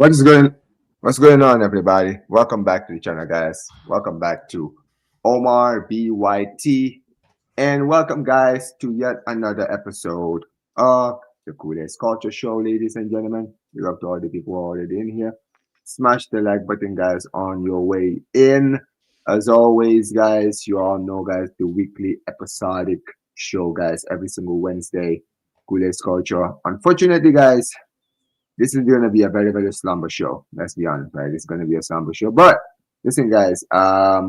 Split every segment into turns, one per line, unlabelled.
What's going What's going on, everybody? Welcome back to the channel, guys. Welcome back to Omar BYT, and welcome, guys, to yet another episode of the Coolest Culture Show, ladies and gentlemen. We love to all the people already in here. Smash the like button, guys, on your way in. As always, guys, you all know, guys, the weekly episodic show, guys, every single Wednesday. Coolest Culture. Unfortunately, guys, this is going to be a very, very slumber show. Let's be honest, right? It's going to be a slumber show. But listen, guys, I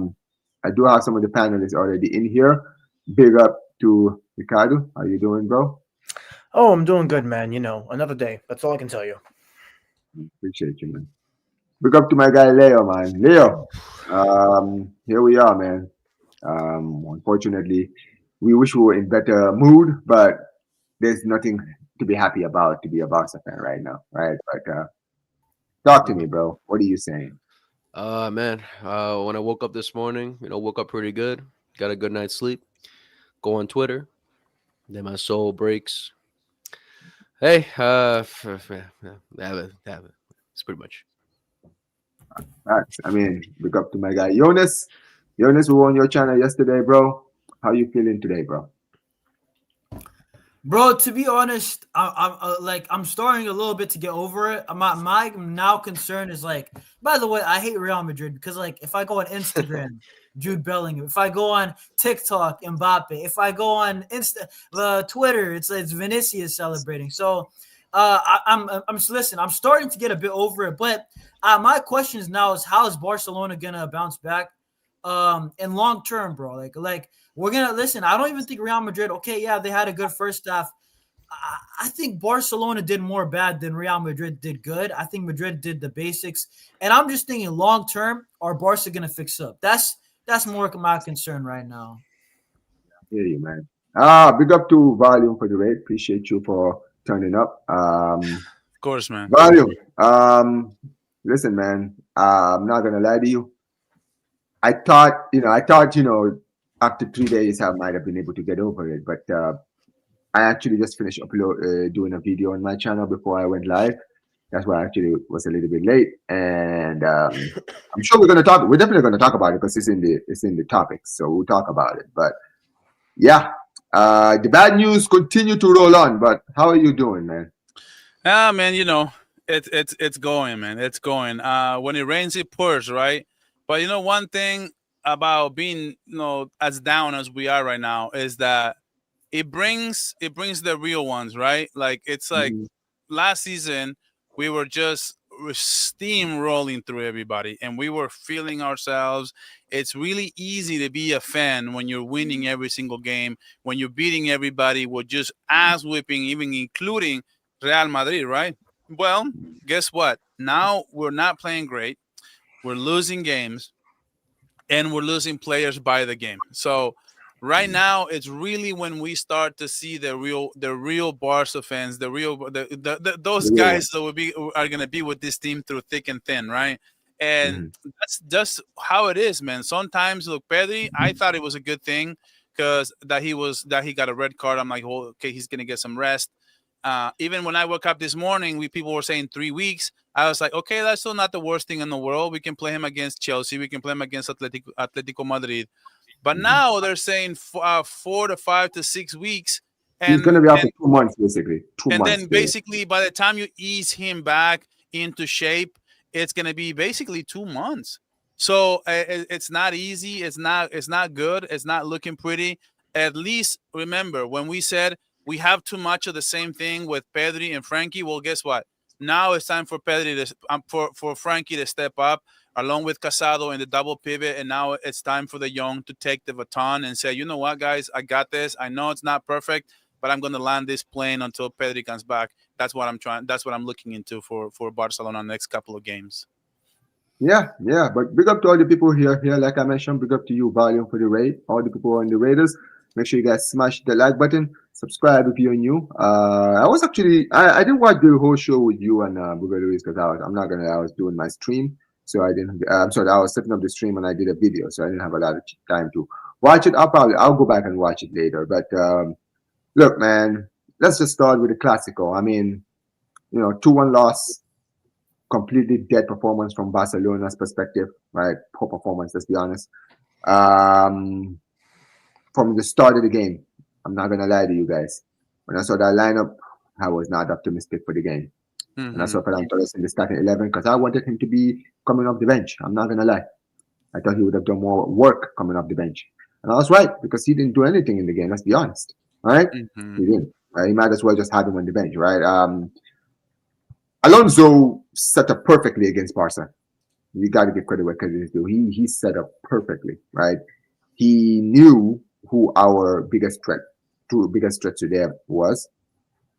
do have some of the panelists already in here. Big up to Ricardo. How you doing, bro?
Oh, I'm doing good, man. Another day. That's all I can tell you.
Appreciate you, man. Big up to my guy Leo, man. Leo, here we are, man. Unfortunately, we wish we were in better mood, but there's nothing to be happy about to be a Barca fan right now, right? But talk to me, bro. What are you saying?
Man, when I woke up this morning, woke up pretty good. Got a good night's sleep. Go on Twitter. Then my soul breaks. Hey, it's pretty much.
Facts. I mean, big up to my guy Jonas. Jonas, who on your channel yesterday, bro. How you feeling today, bro?
Bro, to be honest, I'm starting a little bit to get over it. My now concern is like, by the way, I hate Real Madrid because like if I go on Instagram, Jude Bellingham, if I go on TikTok, Mbappe, if I go on Twitter, it's Vinicius celebrating. So I'm starting to get a bit over it, but my question is now is how is Barcelona gonna bounce back in long term, bro? Like we're gonna listen. I don't even think Real Madrid. Okay, yeah, they had a good first half. I think Barcelona did more bad than Real Madrid did good. I think Madrid did the basics, and I'm just thinking long term, are Barca gonna fix up? That's more of my concern right now.
I hear you, man. Big up to Volume for the raid. Appreciate you for turning up.
Of course, man.
Volume. Listen, man. I'm not gonna lie to you. I thought, after 3 days, I might have been able to get over it. But I actually just finished doing a video on my channel before I went live. That's why I actually was a little bit late. And I'm sure we're definitely gonna talk about it because it's in the topics. So we'll talk about it. But yeah, the bad news continue to roll on. But how are you doing, man?
Man, it's going, man. It's going. When it rains, it pours, right? But one thing about being, as down as we are right now is that it brings the real ones, right? Like it's like last season we were just steamrolling through everybody and we were feeling ourselves. It's really easy to be a fan when you're winning every single game, when you're beating everybody with just ass whipping, even including Real Madrid, right? Well, guess what? Now we're not playing great. We're losing games and we're losing players by the game. So right now it's really when we start to see the real Barca fans, those guys that are going to be with this team through thick and thin, right? And that's just how it is, man. Sometimes, look, Pedri, I thought it was a good thing because that he got a red card. I'm like, oh, okay, he's going to get some rest. Even when I woke up this morning, people were saying 3 weeks. I was like, okay, that's still not the worst thing in the world. We can play him against Chelsea. We can play him against Atletico Madrid. But now they're saying 4 to 5 to 6 weeks. And
he's going to be out for 2 months, basically.
Then basically, by the time you ease him back into shape, it's going to be basically 2 months. So it's not easy. It's not good. It's not looking pretty. At least remember when we said we have too much of the same thing with Pedri and Frankie. Well, guess what? Now it's time for Pedri for Frankie to step up along with Casado in the double pivot. And now it's time for the young to take the baton and say, you know what, guys, I got this. I know it's not perfect, but I'm going to land this plane until Pedri comes back. That's what I'm trying. That's what I'm looking into for Barcelona next couple of games.
Yeah. But big up to all the people here. Like I mentioned, big up to you, Volume, for the raid. All the people on the Raiders. Make sure you guys smash the like button. Subscribe if you're new. I didn't watch the whole show with you and Booger Luis because I was doing my stream. So I didn't. I'm sorry, I was setting up the stream and I did a video, so I didn't have a lot of time to watch it. I'll go back and watch it later. But look, man, let's just start with the Clasico. I mean, 2-1 loss. completely dead performance from Barcelona's perspective, right? Poor performance, let's be honest. From the start of the game, I'm not gonna lie to you guys. When I saw that lineup, I was not optimistic for the game. And I saw Ferran Torres in the starting 11 because I wanted him to be coming off the bench. I'm not gonna lie. I thought he would have done more work coming off the bench. And I was right because he didn't do anything in the game. Let's be honest, right? He didn't. He might as well just have him on the bench, right? Alonso set up perfectly against Barca. You got to give credit where credit is due. He set up perfectly, right? He knew who our biggest threat today was.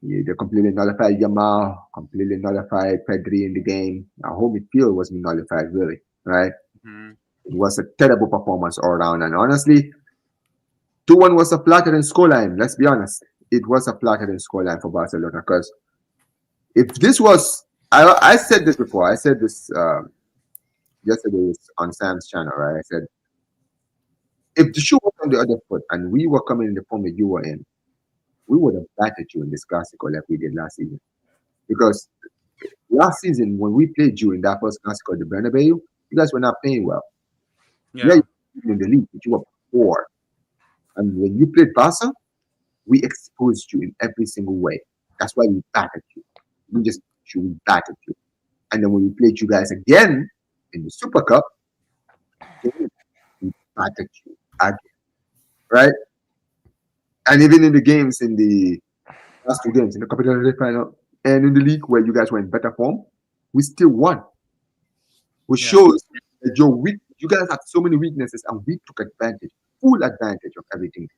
They completely nullified Yamal, completely nullified Pedri in the game. Our whole midfield was nullified, really, right? It was a terrible performance all around. And honestly, 2-1 was a flattered scoreline. Let's be honest. It was a flattered scoreline for Barcelona because if this was, I said this before. I said this yesterday on Sam's channel, right? I said, if the shoe was on the other foot and we were coming in the form that you were in, we would have battered you in this Clasico like we did last season. Because last season, when we played you in that first Clasico at the Bernabeu, you guys were not playing well. Yeah, you were in the league, but you were poor. And when you played Barca, we exposed you in every single way. That's why we battered you. We just battered you. And then when we played you guys again in the Super Cup, we battered you again. Right? And even in the games, in the last two games, in the Copa final and in the league where you guys were in better form, we still won. Which shows that you guys had so many weaknesses and we took full advantage of everything.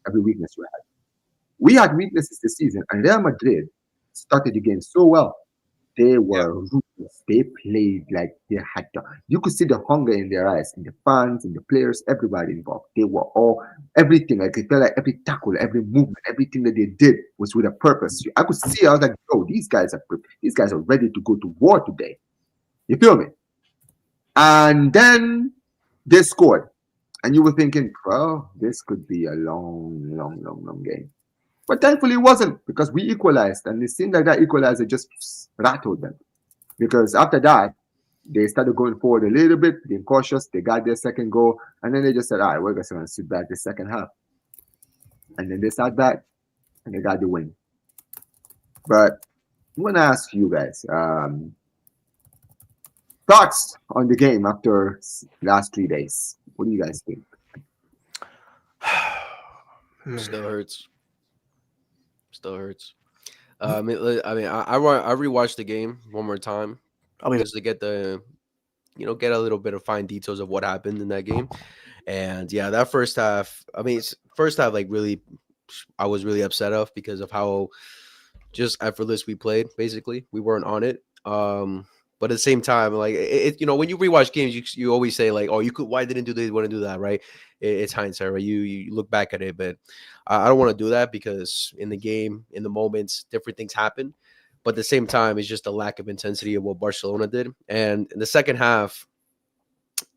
Every weakness we had. We had weaknesses this season, and Real Madrid started the game so well. They were ruthless. They played like they had to. You could see the hunger in their eyes, in the fans, in the players, everybody involved. They were all everything. Like it felt like every tackle, every movement, everything that they did was with a purpose. I could see. I was like, "Oh, these guys are ready to go to war today." You feel me? And then they scored, and you were thinking, "Well, this could be a long game." But thankfully it wasn't because we equalized, and it seemed like that equalizer just rattled them. Because after that, they started going forward a little bit, being cautious. They got their second goal, and then they just said, all right, we're just going to sit back the second half. And then they sat back, and they got the win. But I'm going to ask you guys, thoughts on the game after last 3 days. What do you guys think?
Still hurts. I rewatched the game one more time just to get a little bit of fine details of what happened in that game. And yeah, that first half, like really, I was really upset of because of how just effortless we played. Basically, we weren't on it. But at the same time, like when you rewatch games, you always say like, oh, why didn't do this, want to do that, right? It's hindsight, right? You look back at it, but I don't want to do that because in the game, in the moments, different things happen. But at the same time, it's just a lack of intensity of what Barcelona did. And in the second half,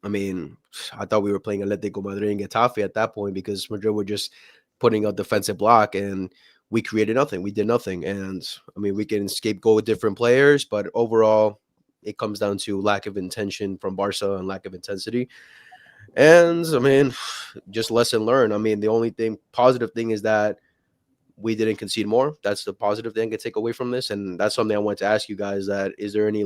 I thought we were playing Atletico Madrid and Getafe at that point because Madrid were just putting a defensive block and we created nothing. We did nothing. And we can scapegoat different players, but overall, it comes down to lack of intention from Barca and lack of intensity. And just lesson learned. The only positive thing is that we didn't concede more. That's the positive thing I could take away from this. And that's something I want to ask you guys, that is there any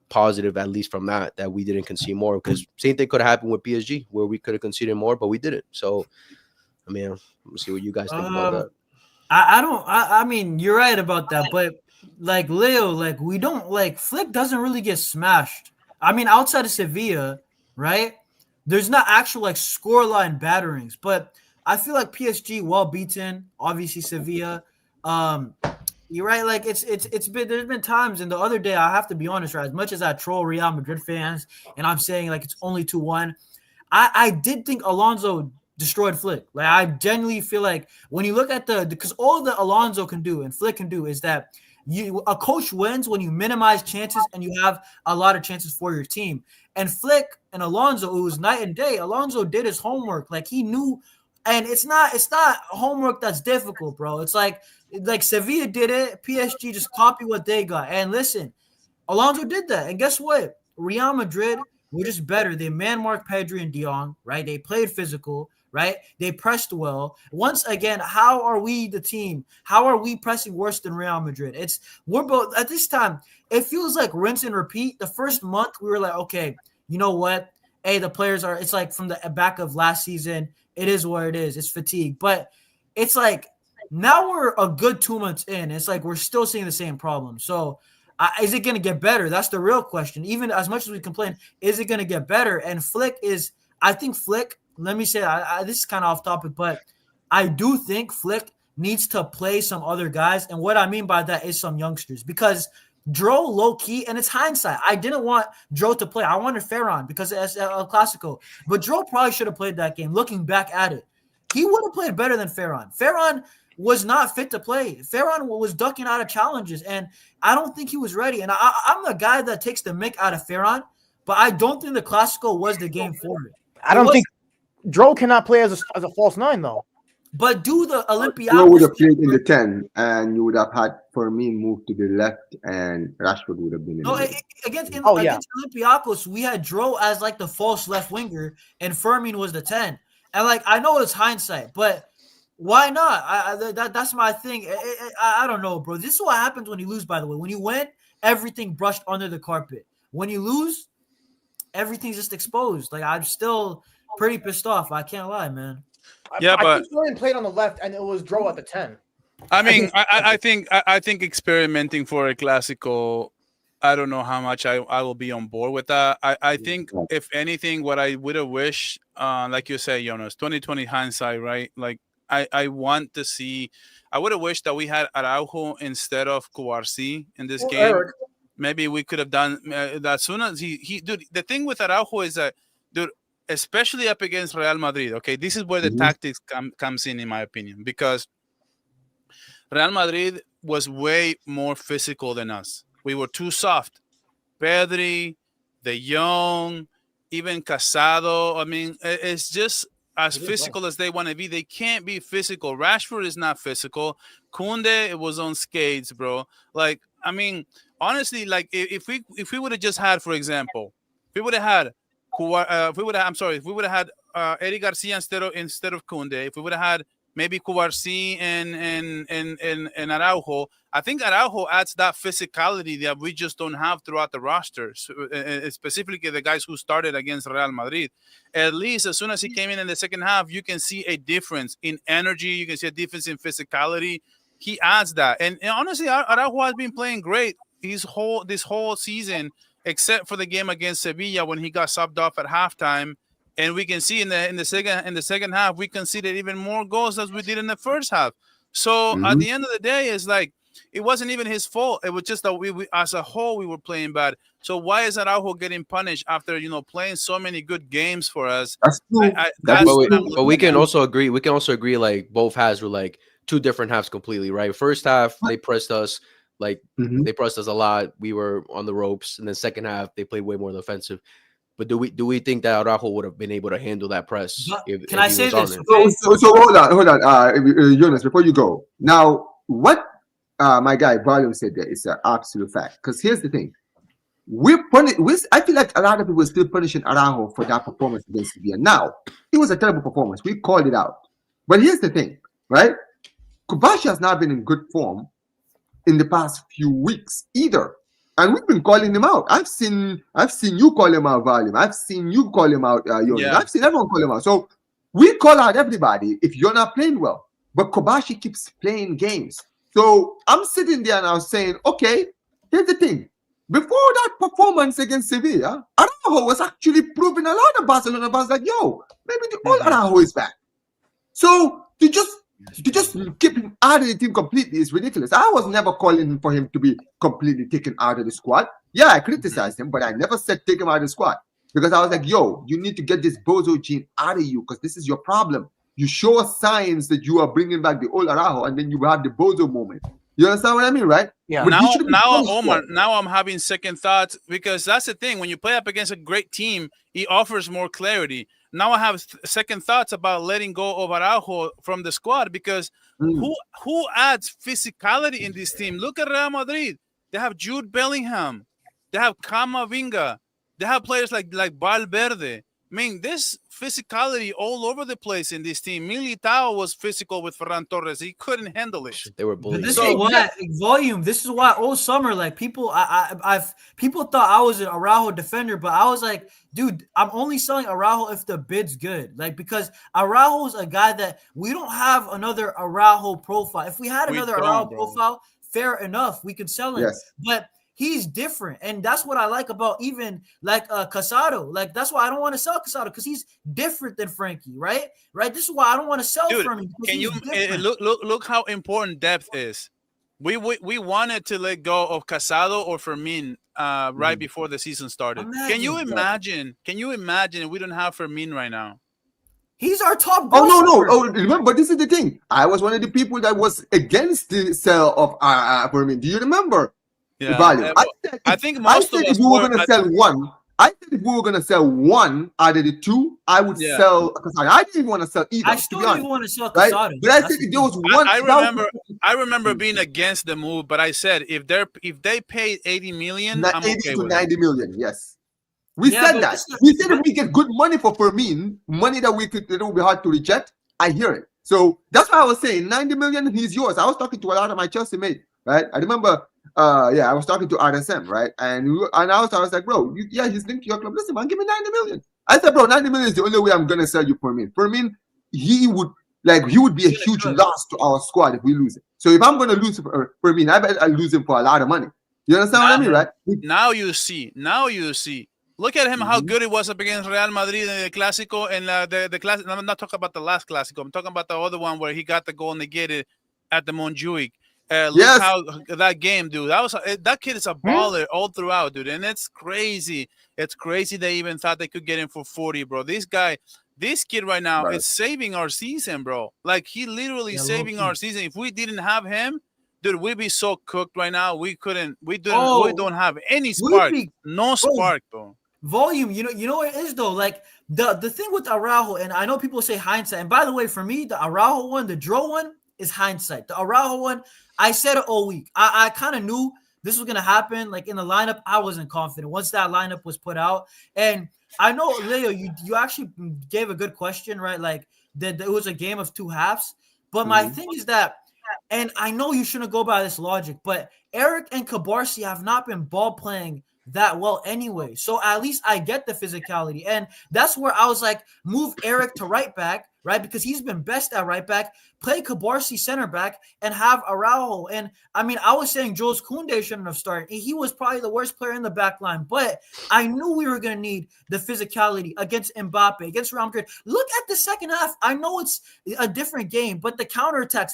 positive, at least from that we didn't concede more? Because same thing could have happened with PSG where we could have conceded more, but we didn't. So, let's see what you guys think about that.
You're right about that, but like Leo, like we don't Flick doesn't really get smashed. Outside of Sevilla, right? There's not actual scoreline batterings, but I feel like PSG well beaten. Obviously Sevilla. You're right. There's been times, and the other day I have to be honest, right? As much as I troll Real Madrid fans, and I'm saying it's only 2-1, I did think Alonso destroyed Flick. I genuinely feel like when you look at because all that Alonso can do and Flick can do is that a coach wins when you minimize chances and you have a lot of chances for your team. And Flick and Alonso, it was night and day. Alonso did his homework. He knew And it's not homework that's difficult, bro. It's like Sevilla did it. PSG just copy what they got. And listen, Alonso did that. And guess what? Real Madrid were just better. They man-marked Pedri and De Jong, right? They played physical, right? They pressed well. Once again, how are we the team? How are we pressing worse than Real Madrid? We're both at this time. It feels like rinse and repeat. The first month we were like, okay, you know what? Hey, the players are. It's like from the back of last season. It is what it is. It's fatigue, but it's like now we're a good 2 months in. It's like we're still seeing the same problem. So is it going to get better? That's the real question. Even as much as we complain, is it going to get better? And I think Flick, let me say, this is kind of off topic, but I do think Flick needs to play some other guys. And what I mean by that is some youngsters, because Dro low key, and it's hindsight. I didn't want Dro to play. I wanted Ferran because it's El Clasico. But Dro probably should have played that game. Looking back at it, he would have played better than Ferran. Ferran was not fit to play. Ferran was ducking out of challenges, and I don't think he was ready. And I'm the guy that takes the mick out of Ferran, but I don't think the Clasico was the game for it.
I don't think Dro cannot play as a false nine though.
But do the Olympiacos?
You would have played in the 10, and you would have had Firmino move to the left, and Rashford would have been in the middle.
Against Olympiacos, we had Dro as like the false left winger, and Firmino was the 10. And like I know it's hindsight, but why not? That's my thing. I don't know, bro. This is what happens when you lose. By the way, when you win, everything brushed under the carpet. When you lose, everything's just exposed. Like I'm still pretty pissed off. I can't lie, man.
Yeah, but
Florian played on the left, and it was Dro at the 10.
I mean, I think experimenting for a Clasico, I don't know how much I will be on board with that. I think if anything, what I would have wished, like you said, Jonas, 2020 hindsight, right? Like I want to see. I would have wished that we had Araujo instead of Cubarsí in this game.
Eric.
Maybe we could have done that as soon as he. Dude, the thing with Araujo is that, dude, especially up against Real Madrid. Okay, this is where the tactics comes in my opinion, because Real Madrid was way more physical than us. We were too soft. Pedri, De Jong, even Casado. I mean, it's just as physical as they want to be. They can't be physical. Rashford is not physical. Koundé, it was on skates, bro. Like, I mean, honestly, like if we would have just had, for example, if we would have had Eddie Garcia instead of Koundé, if we would have had maybe Cubarsí and Araujo, I think Araujo adds that physicality that we just don't have throughout the roster, specifically the guys who started against Real Madrid. At least as soon as he came in the second half, you can see a difference in energy. You can see a difference in physicality. He adds that. And honestly, Araujo has been playing great this whole season, except for the game against Sevilla when he got subbed off at halftime. And we can see in the second half, we conceded even more goals as we did in the first half. So at the end of the day, it's like it wasn't even his fault. It was just that we as a whole we were playing bad. So why is Araujo getting punished after playing so many good games for us?
That's true.
But we can also agree. We can also agree like both halves were like two different halves completely, right? First half they pressed us. Like they pressed us a lot. We were on the ropes, and then second half they played way more defensive. But do we think that Araujo would have been able to handle that press?
Can I say this?
So hold on, Jonas. Before you go, now what my guy Volume said there is an absolute fact. Because here's the thing: I feel like a lot of people are still punishing Araujo for that performance against Sevilla. Now it was a terrible performance. We called it out. But here's the thing, right? Kovacic has not been in good form in the past few weeks either, and we've been calling him out. I've seen you call him out, Volume. I've seen you call him out, I've seen everyone call him out. So we call out everybody if you're not playing well. But Kobashi keeps playing games. So I'm sitting there and I was saying, okay, here's the thing. Before that performance against Sevilla, Araujo was actually proving a lot of Barcelona fans like, yo, maybe the old Araujo is back. So to just keep him out of the team completely is ridiculous. I was never calling for him to be completely taken out of the squad. Yeah, I criticized him, but I never said take him out of the squad because I was like, yo, you need to get this bozo gene out of you because this is your problem. You show us signs that you are bringing back the old Araujo, and then you have the bozo moment. You understand what I mean, right?
Yeah. Omar, now I'm having second thoughts because that's the thing. When you play up against a great team, he offers more clarity. now I have second thoughts about letting go of Araujo from the squad because who adds physicality in this team? Look at Real Madrid. They have Jude Bellingham. They have Camavinga. They have players like Valverde. I mean, this physicality all over the place in this team. Militao was physical with Ferran Torres. He couldn't handle it.
They were
But
bullies.
this is why volume. This is why all summer, like people, people thought I was an Araujo defender, but I was like, dude, I'm only selling Araujo if the bid's good. Like because Araujo is a guy that we don't have another Araujo profile. If we had another Araujo profile, fair enough, we could sell him.
Yes.
But he's different, and that's what I like about even like Casado. Like that's why I don't want to sell Casado because he's different than Frankie, right? Right. This is why I don't want to sell from him.
Can you look how important depth is? We wanted to let go of Casado or Fermin right before the season started. Can you imagine? Can you imagine we don't have Fermin right now?
He's our top
goal. Oh, remember, this is the thing. I was one of the people that was against the sale of Fermin. Do you remember?
Yeah.
Value.
I think most of us
if we were going to sell one, I said if we were going to sell one out of the two, I would sell Casado. I didn't even want to sell either.
I still didn't want to sell Casado.
Right? But I said if there was one.
I remember being against the move, but I said if they paid 80 million, I'm
80
okay
to
with
90 million. Yes. We said that. We said if we get good money for Fermin, money that it will be hard to reject, I hear it. So that's why I was saying 90 million, he's yours. I was talking to a lot of my Chelsea mates, right? I remember, I was talking to RSM, right? And I was like, bro, he's linked to your club. Listen, man, give me 90 million. I said, bro, 90 million is the only way I'm gonna sell you Fermin. Fermin, he would be a huge loss to our squad if we lose it. So if I'm gonna lose Fermin, I bet I lose him for a lot of money. You understand what I mean, right?
Now you see. Look at him, how good it was up against Real Madrid in the Clasico and the Clasico. I'm not talking about the last Clasico. I'm talking about the other one where he got the goal negated at the Montjuic. Look how that game, dude. That kid is a baller all throughout, dude. And it's crazy. It's crazy they even thought they could get him for 40, bro. This kid right now is saving our season, bro. Like he literally saving our season. If we didn't have him, dude, we'd be so cooked right now. We don't have any spark. No spark, bro.
Volume, you know what it is though. Like the thing with Araujo, and I know people say hindsight. And by the way, for me, the Araujo one, the draw one is hindsight. The Araujo one, I said it all week. I kind of knew this was gonna happen. Like in the lineup, I wasn't confident once that lineup was put out. And I know, Leo, you actually gave a good question, right? Like that it was a game of two halves. But my thing is that, and I know you shouldn't go by this logic, but Eric and Cabarsi have not been ball playing that well anyway. So at least I get the physicality. And that's where I was like, move Eric to right back, right? Because he's been best at right back. Play Cabarsi center back and have Araujo. And I mean, I was saying Jules Koundé shouldn't have started. He was probably the worst player in the back line, but I knew we were going to need the physicality against Mbappe, against Real Madrid. Look at the second half. I know it's a different game, but the counterattacks,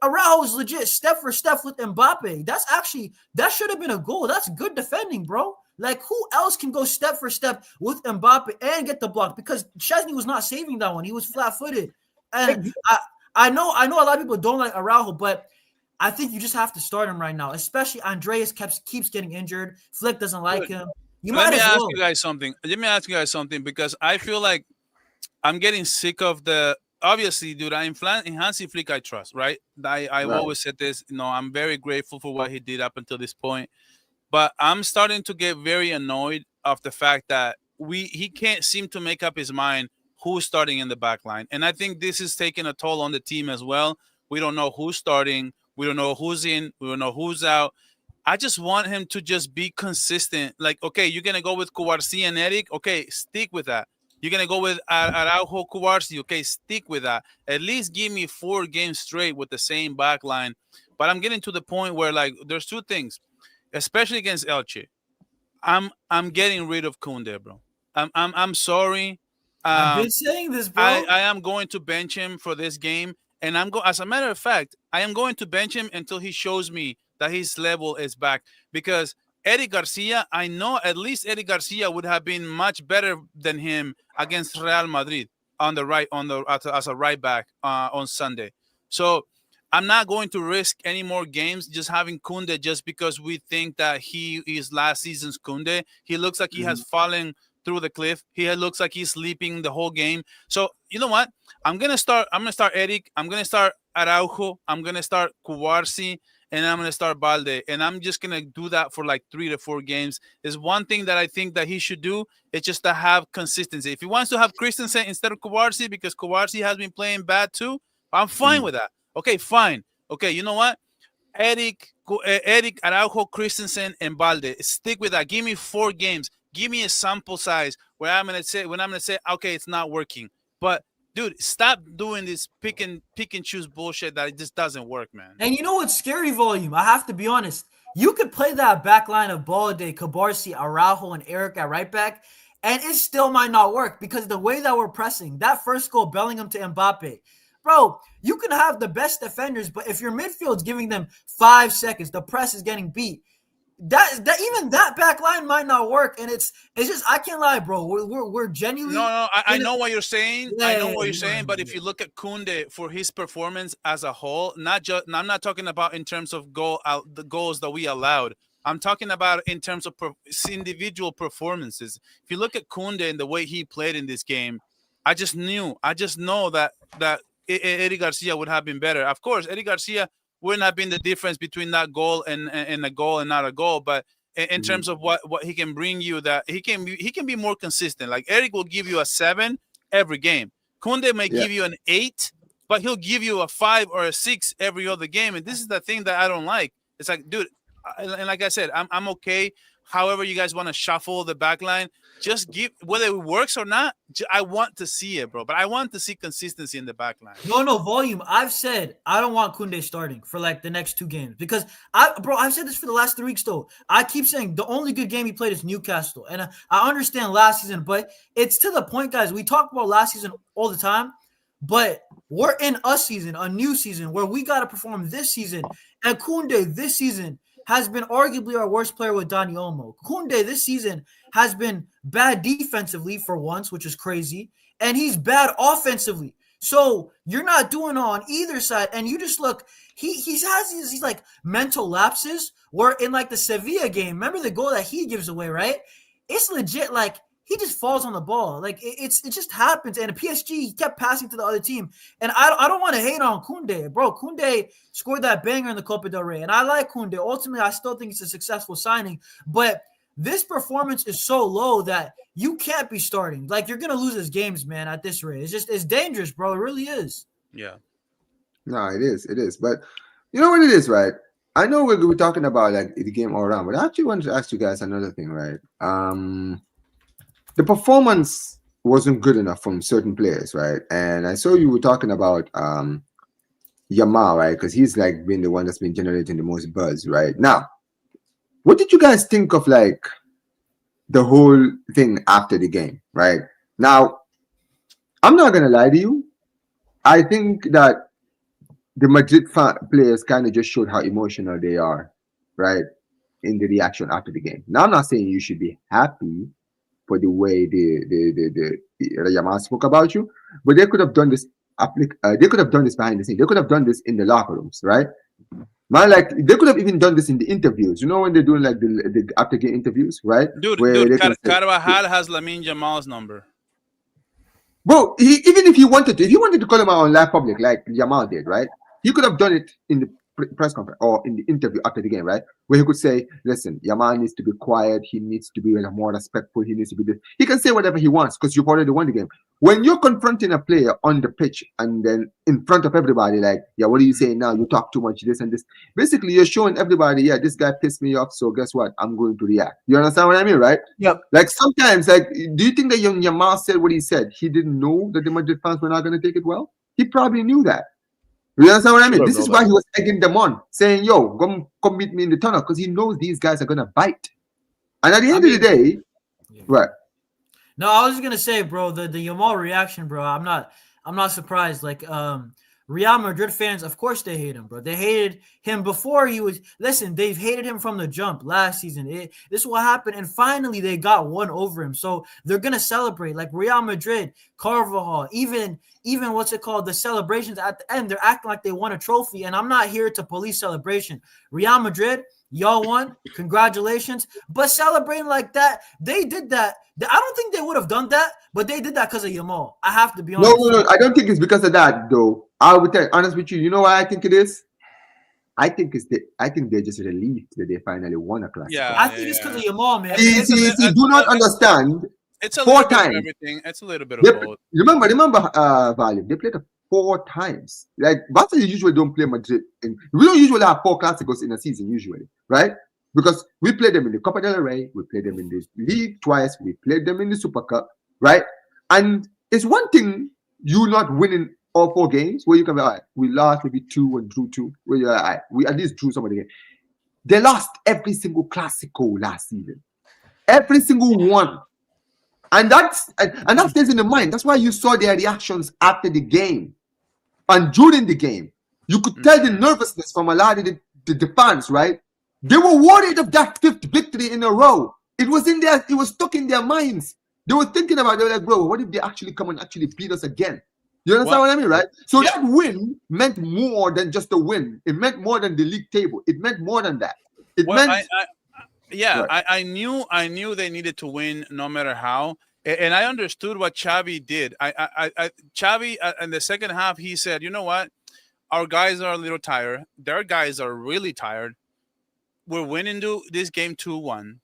Araujo is legit step for step with Mbappe. That should have been a goal. That's good defending, bro. Like, who else can go step for step with Mbappe and get the block? Because Chesney was not saving that one. He was flat-footed. And I know a lot of people don't like Araujo, but I think you just have to start him right now, especially Andreas keeps getting injured. Flick doesn't like him.
Let me ask you guys something because I feel like I'm getting sick of the – obviously, dude, in Hansi Flick, I trust, right? I've always said this. I'm very grateful for what he did up until this point. But I'm starting to get very annoyed of the fact that he can't seem to make up his mind who's starting in the back line. And I think this is taking a toll on the team as well. We don't know who's starting. We don't know who's in. We don't know who's out. I just want him to just be consistent. Like, okay, you're going to go with Cubarsí and Eric. Okay, stick with that. You're going to go with Araujo, Cubarsí. Okay, stick with that. At least give me 4 games straight with the same back line. But I'm getting to the point where, like, there's 2 things, especially against Elche. I'm getting rid of Koundé, bro. I'm sorry.
I've been saying this, bro.
I am going to bench him for this game. And as a matter of fact, I am going to bench him until he shows me that his level is back. Because Eric Garcia, I know at least Eric Garcia would have been much better than him against Real Madrid as a right back on Sunday. So I'm not going to risk any more games just having Koundé just because we think that he is last season's Koundé. He looks like he has fallen through the cliff. He looks like he's sleeping the whole game. So you know what? I'm gonna start Eric. I'm gonna start Araujo. I'm gonna start Cubarsi, and I'm gonna start Balde. And I'm just gonna do that for like 3 to 4 games. Is one thing that I think that he should do. It's just to have consistency. If he wants to have Christensen instead of Cubarsi because Cubarsi has been playing bad too, I'm fine with that. Okay, fine. Okay, you know what? Eric, Araujo, Christensen, and Balde. Stick with that. Give me 4 games. Give me a sample size where I'm gonna say okay, it's not working. But dude, stop doing this pick and choose bullshit that it just doesn't work, man.
And you know what's scary, Volume? I have to be honest. You could play that back line of Balde, Cubarsi, Araujo, and Eric at right back, and it still might not work because the way that we're pressing, that first goal, Bellingham to Mbappe. Bro, you can have the best defenders, but if your midfield's giving them 5 seconds, the press is getting beat. That even that back line might not work, and it's just I can't lie, bro. We're genuinely.
No, I know what you're saying. I know what you're saying, but if you look at Koundé for his performance as a whole, I'm not talking about in terms of the goals that we allowed. I'm talking about in terms of individual performances. If you look at Koundé and the way he played in this game, I just know that Eddie Garcia would have been better. Of course, Eddie Garcia wouldn't have been the difference between that goal and a goal and not a goal. But in terms of what he can bring you, that he can be more consistent. Like Eric will give you a 7 every game. Koundé may give you an 8, but he'll give you a 5 or a 6 every other game. And this is the thing that I don't like. It's like, dude, and like I said, I'm okay. However you guys want to shuffle the back line, just give, whether it works or not, I want to see it, bro. But I want to see consistency in the back line.
No, Volume. I've said I don't want Koundé starting for like the next 2 games because I've said this for the last 3 weeks though. I keep saying the only good game he played is Newcastle, and I understand last season, but it's to the point, guys. We talk about last season all the time, but we're in a season, a new season where we got to perform this season, and Koundé this season has been arguably our worst player with Dani Olmo. Koundé this season has been bad defensively for once, which is crazy, and he's bad offensively. So you're not doing it on either side, and you just look. He has these like mental lapses where in like the Sevilla game, remember the goal that he gives away, right? It's legit like he just falls on the ball. Like it just happens. And PSG, he kept passing to the other team. And I don't want to hate on Koundé, bro. Koundé scored that banger in the Copa del Rey, and I like Koundé. Ultimately, I still think it's a successful signing, but this performance is so low that you can't be starting. Like you're gonna lose his games, man. At this rate, it's dangerous, bro. It really is.
Yeah.
No, it is. But you know what it is, right? I know we're talking about like the game all around, but I actually wanted to ask you guys another thing, right? The performance wasn't good enough from certain players, right? And I saw you were talking about Yamal, right? Because he's like been the one that's been generating the most buzz, right? Now, what did you guys think of like the whole thing after the game, right? Now, I'm not gonna lie to you. I think that the Madrid players kind of just showed how emotional they are, right? In the reaction after the game. Now, I'm not saying you should be happy for the way the Yamal spoke about you, but they could have done this. They could have done this behind the scenes. They could have done this in the locker rooms, right? Man, like they could have even done this in the interviews. You know when they're doing like the after game interviews, right?
Dude, Carvajal has Lamine Yamal's number.
Bro, even if he wanted to call him out on live public like Yamal did, right? He could have done it in the press conference or in the interview after the game, right? Where he could say, listen, Yamal needs to be quiet. He needs to be more respectful. He needs to be this. He can say whatever he wants because you've already won the game. When you're confronting a player on the pitch and then in front of everybody, like, yeah, what are you saying now? You talk too much, this and this. Basically, you're showing everybody, yeah, this guy pissed me off, so guess what? I'm going to react. You understand what I mean, right?
Yep.
Like sometimes, like, do you think that Yamal said what he said? He didn't know that the Madrid fans were not going to take it well? He probably knew that. You understand what I mean? This is why he was egging them on, saying, yo, come meet me in the tunnel, because he knows these guys are going to bite. And at the end of the day, right.
No, I was just gonna say, bro, the Yamal reaction, bro. I'm not surprised. Like, Real Madrid fans, of course they hate him, bro. They hated him before he was. Listen, they've hated him from the jump last season. This is what happened, and finally they got one over him. So they're gonna celebrate, like Real Madrid, Carvajal, even even what's it called, the celebrations at the end, they're acting like they won a trophy. And I'm not here to police celebration. Real Madrid, y'all won. Congratulations. But celebrating like that, they did that. I don't think they would have done that, but they did that because of Yamal. I have to be honest.
No. I don't think it's because of that, though. I would tell you, honest with you. You know why I think it is? I think they're just relieved that they finally won a Clasico.
Yeah,
I think it's because of Yamal, man.
See, do not understand.
It's a
Four
little bit
times.
of everything. It's a little bit of both.
Remember, Value. They played 4 times. Like Barca usually don't play Madrid. We don't usually have 4 Clásicos in a season, usually, right? Because we play them in the Copa del Rey, we play them in the league twice, we played them in the Super Cup, right? And it's one thing you not winning all 4 games where you can be, all right, we lost maybe 2 and drew 2. Where you're all right, we at least drew some of the games. They lost every single Clásico last season. Every single one. And that stays in the mind. That's why you saw their reactions after the game and during the game. You could tell the nervousness from a lot of the fans, right? They were worried of that 5th victory in a row. It was stuck in their minds. They were thinking about it. They were like, bro, what if they actually come and actually beat us again? You understand what I mean, right? So that win meant more than just a win. It meant more than the league table. It meant more than that.
I knew they needed to win no matter how, and I understood what Xavi did. Xavi in the second half, he said, "You know what? Our guys are a little tired. Their guys are really tired. We're winning this game 2-1.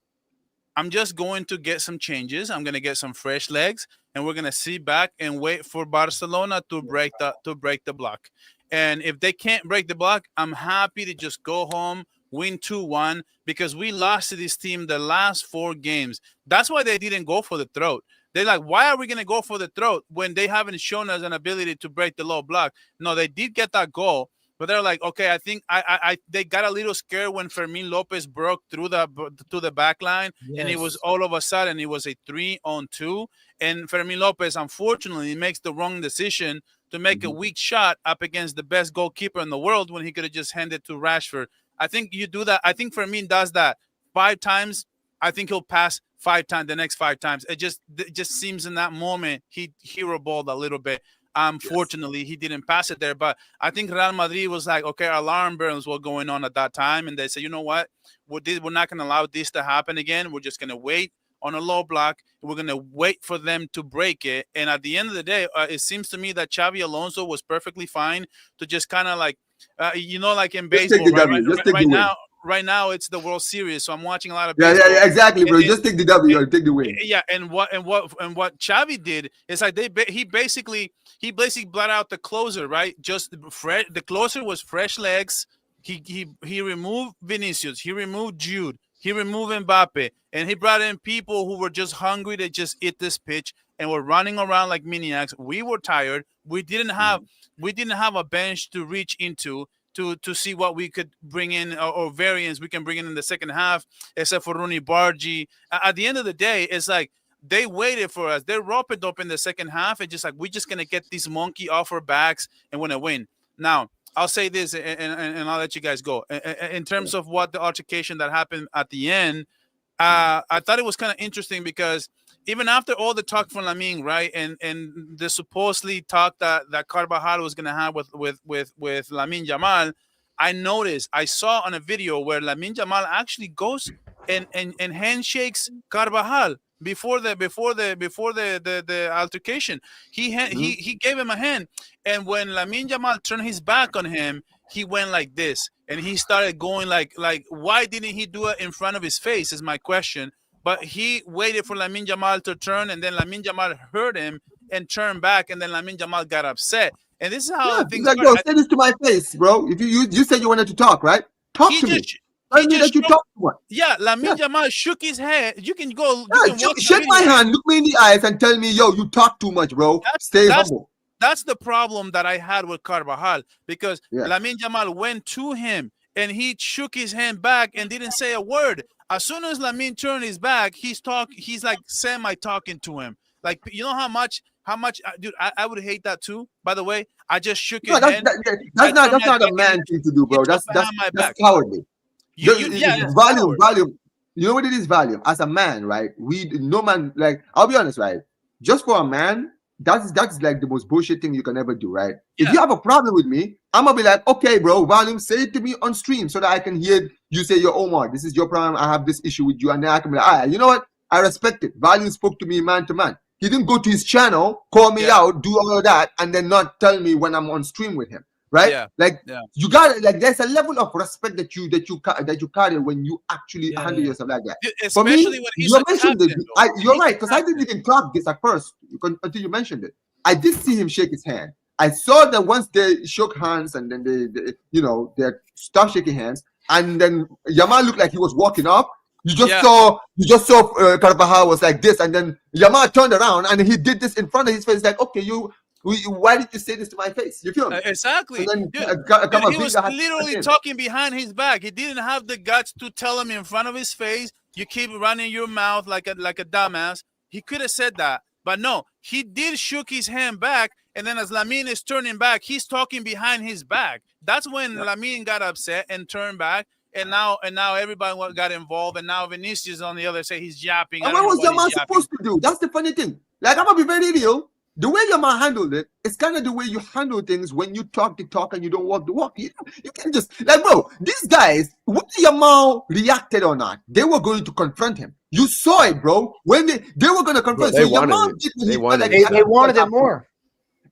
I'm just going to get some changes. I'm going to get some fresh legs, and we're going to sit back and wait for Barcelona to break the block. And if they can't break the block, I'm happy to just go home." Win 2-1 because we lost to this team the last 4 games. That's why they didn't go for the throat. They're like, why are we going to go for the throat when they haven't shown us an ability to break the low block? No, they did get that goal, but they're like, okay, I think they got a little scared when Fermin Lopez broke through the back line, and it was all of a sudden it was a 3-on-2, and Fermin Lopez unfortunately makes the wrong decision to make a weak shot up against the best goalkeeper in the world when he could have just handed to Rashford. I think you do that. I think Fermin does that 5 times. I think he'll pass 5 times the next 5 times. It just seems in that moment he hero balled a little bit. Unfortunately, he didn't pass it there. But I think Real Madrid was like, okay, alarm bells were going on at that time. And they said, you know what? We're not going to allow this to happen again. We're just going to wait on a low block. We're going to wait for them to break it. And at the end of the day, it seems to me that Xavi Alonso was perfectly fine to just kind of like, like in baseball, right now it's the World Series, so I'm watching a lot of baseball.
Yeah, exactly, bro. Just take the W or take the win.
Yeah, and what Xavi did is like he basically blot out the closer, right? Just the closer was fresh legs. He removed Vinicius, he removed Jude, he removed Mbappe, and he brought in people who were just hungry to just eat this pitch and were running around like maniacs. We were tired. We didn't have a bench to reach into to see what we could bring in or variants we can bring in the second half, except for Rooney Bargi. At the end of the day, it's like they waited for us. They rope it up in the second half and just like, we're just going to get this monkey off our backs and want to win. Now, I'll say this and I'll let you guys go. In terms of what the altercation that happened at the end, I thought it was kind of interesting because even after all the talk from Lamine, right, and the supposedly talk that Carvajal was going to have with Lamine Yamal, I saw on a video where Lamine Yamal actually goes and handshakes Carvajal before the altercation. He gave him a hand, and when Lamine Yamal turned his back on him, he went like this, and he started going like why didn't he do it in front of his face is my question. But he waited for Lamine Yamal to turn, and then Lamine Yamal heard him and turned back, and then Lamine Yamal got upset. And this is how things
like, bro, say this to my face, bro. If you said you wanted to talk, right? Talk to me. Tell me that you talk to one.
Yeah, Lamine Yamal shook his head. You can go.
Shake my hand, look me in the eyes, and tell me, yo, you talk too much, bro. Stay humble.
That's the problem that I had with Carvajal, because Lamine Yamal went to him and he shook his hand back and didn't say a word. As soon as Lamine turned his back, he's like semi-talking to him. Like, you know how much, dude, I would hate that too, by the way. I just shook his hand.
That's not a man thing to do, bro. That's cowardly. Volume. You know what it is, volume? As a man, right? No man, like, I'll be honest, right? Just for a man, that's like the most bullshit thing you can ever do, right? If
Yeah.
you have a problem with me, I'm gonna be like, okay, bro, volume, say it to me on stream so that I can hear you say, yo, Omar, this is your problem. I have this issue with you, and then I can be like, all right, you know what? I respect it. Volume spoke to me man to man. He didn't go to his channel, call me out, do all of that, and then not tell me when I'm on stream with him, right?
Yeah.
Like
Yeah.
you got like there's a level of respect that you carry when you actually handle yourself like that. For me,
Especially when he's
you
a
mentioned
captain.
it. You're right, because I didn't even clock this at first until you mentioned it. I did see him shake his hand. I saw that once they shook hands and then they stopped shaking hands, and then Yamal looked like he was walking up. You just saw Carvajal was like this, and then Yamal turned around and he did this in front of his face, like, okay, why did you say this to my face? You feel me?
Exactly.
And then,
He was literally talking behind his back. He didn't have the guts to tell him in front of his face, you keep running your mouth like a dumbass. He could have said that, but no, he did shook his hand back, and then as Lamine is turning back, he's talking behind his back. That's when Lamine got upset and turned back, and now everybody got involved, and now Vinicius on the other side, he's yapping.
And what was Yamal supposed to do? That's the funny thing. Like, I'm gonna be very real. The way Yamal handled it, it's kind of the way you handle things when you talk the talk and you don't walk the walk. You can just, like, bro, these guys, whether Yamal reacted or not, they were going to confront him. You saw it, bro. When they were going to confront him. So Yamal did what
they wanted it more.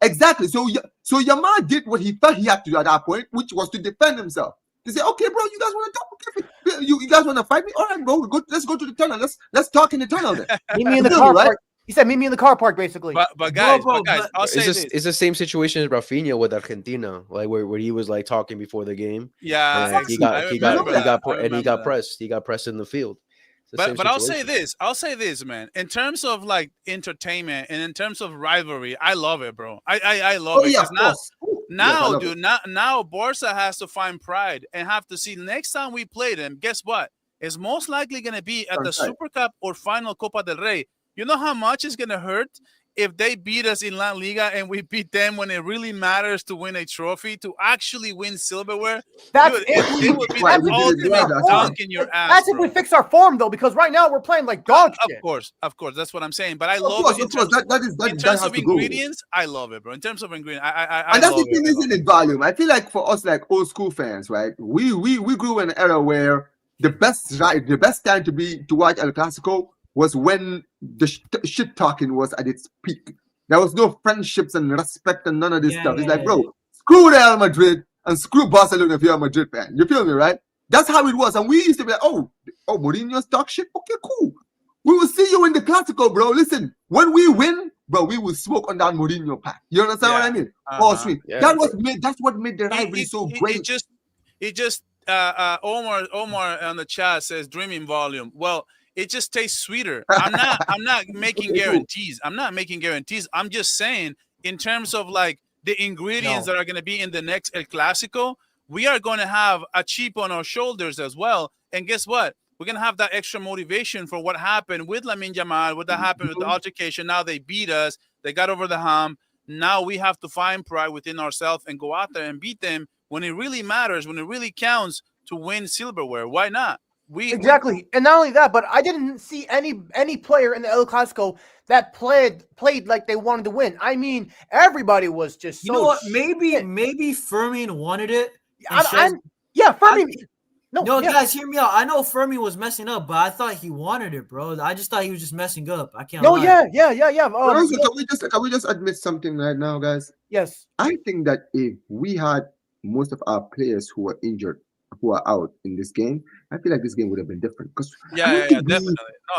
Exactly. So Yamal did what he felt he had to do at that point, which was to defend himself. To say, okay, bro, you guys want to talk? You guys want to fight me? All right, bro. Let's go to the tunnel. Let's talk in the tunnel then.
Meet me in the car park. He said, "Meet me in the car park," basically.
But guys, I'll say this:
it's the same situation as Rafinha with Argentina, like where he was like talking before the game.
Yeah,
and he got pressed. He got pressed in the field.
But I'll say this, man. In terms of like entertainment and in terms of rivalry, I love it, bro. I love it.
Yeah,
Now Barca has to find pride and have to see next time we play them. Guess what? It's most likely going to be at the Super Cup or final Copa del Rey. You know how much it's going to hurt if they beat us in La Liga and we beat them when it really matters to win a trophy, to actually win silverware? It would be the ultimate dunk in your ass.
That's if we fix our form, though, because right now we're playing like dog shit.
Of course. That's what I'm saying. But I love it. In terms of ingredients, I love it, bro. In terms of ingredients,
and that's the thing, isn't it, volume? I feel like for us, like old school fans, right? We grew in an era where the best time to watch El Clasico was when the shit talking was at its peak. There was no friendships and respect and none of this stuff. It's like, bro, screw Real Madrid and screw Barcelona if you're a Madrid fan. You feel me, right? That's how it was. And we used to be like, oh, Mourinho's talk shit? Okay, cool. We will see you in the Clasico, bro. Listen, when we win, bro, we will smoke on that Mourinho pack. You understand what I mean? Sweet. Yeah. That's what made the rivalry so great.
Omar on the chat says dreaming volume. Well, it just tastes sweeter. I'm not making guarantees. I'm just saying, in terms of like the ingredients that are going to be in the next El Clasico, we are going to have a chip on our shoulders as well. And guess what? We're going to have that extra motivation for what happened with Lamine Yamal, what happened with the altercation. Now they beat us. They got over the hump. Now we have to find pride within ourselves and go out there and beat them when it really matters, when it really counts to win silverware. Why not?
Exactly. And not only that, but I didn't see any player in the El Clasico that played like they wanted to win. I mean, everybody was just
you know what? Maybe Fermin wanted it.
Fermin.
Guys, hear me out. I know Fermin was messing up, but I thought he wanted it, bro. I just thought he was just messing up. I can't.
Yeah.
Can we just admit something right now, guys?
Yes.
I think that if we had most of our players who were injured, who are out in this game, I feel like this game would have been different.
Definitely.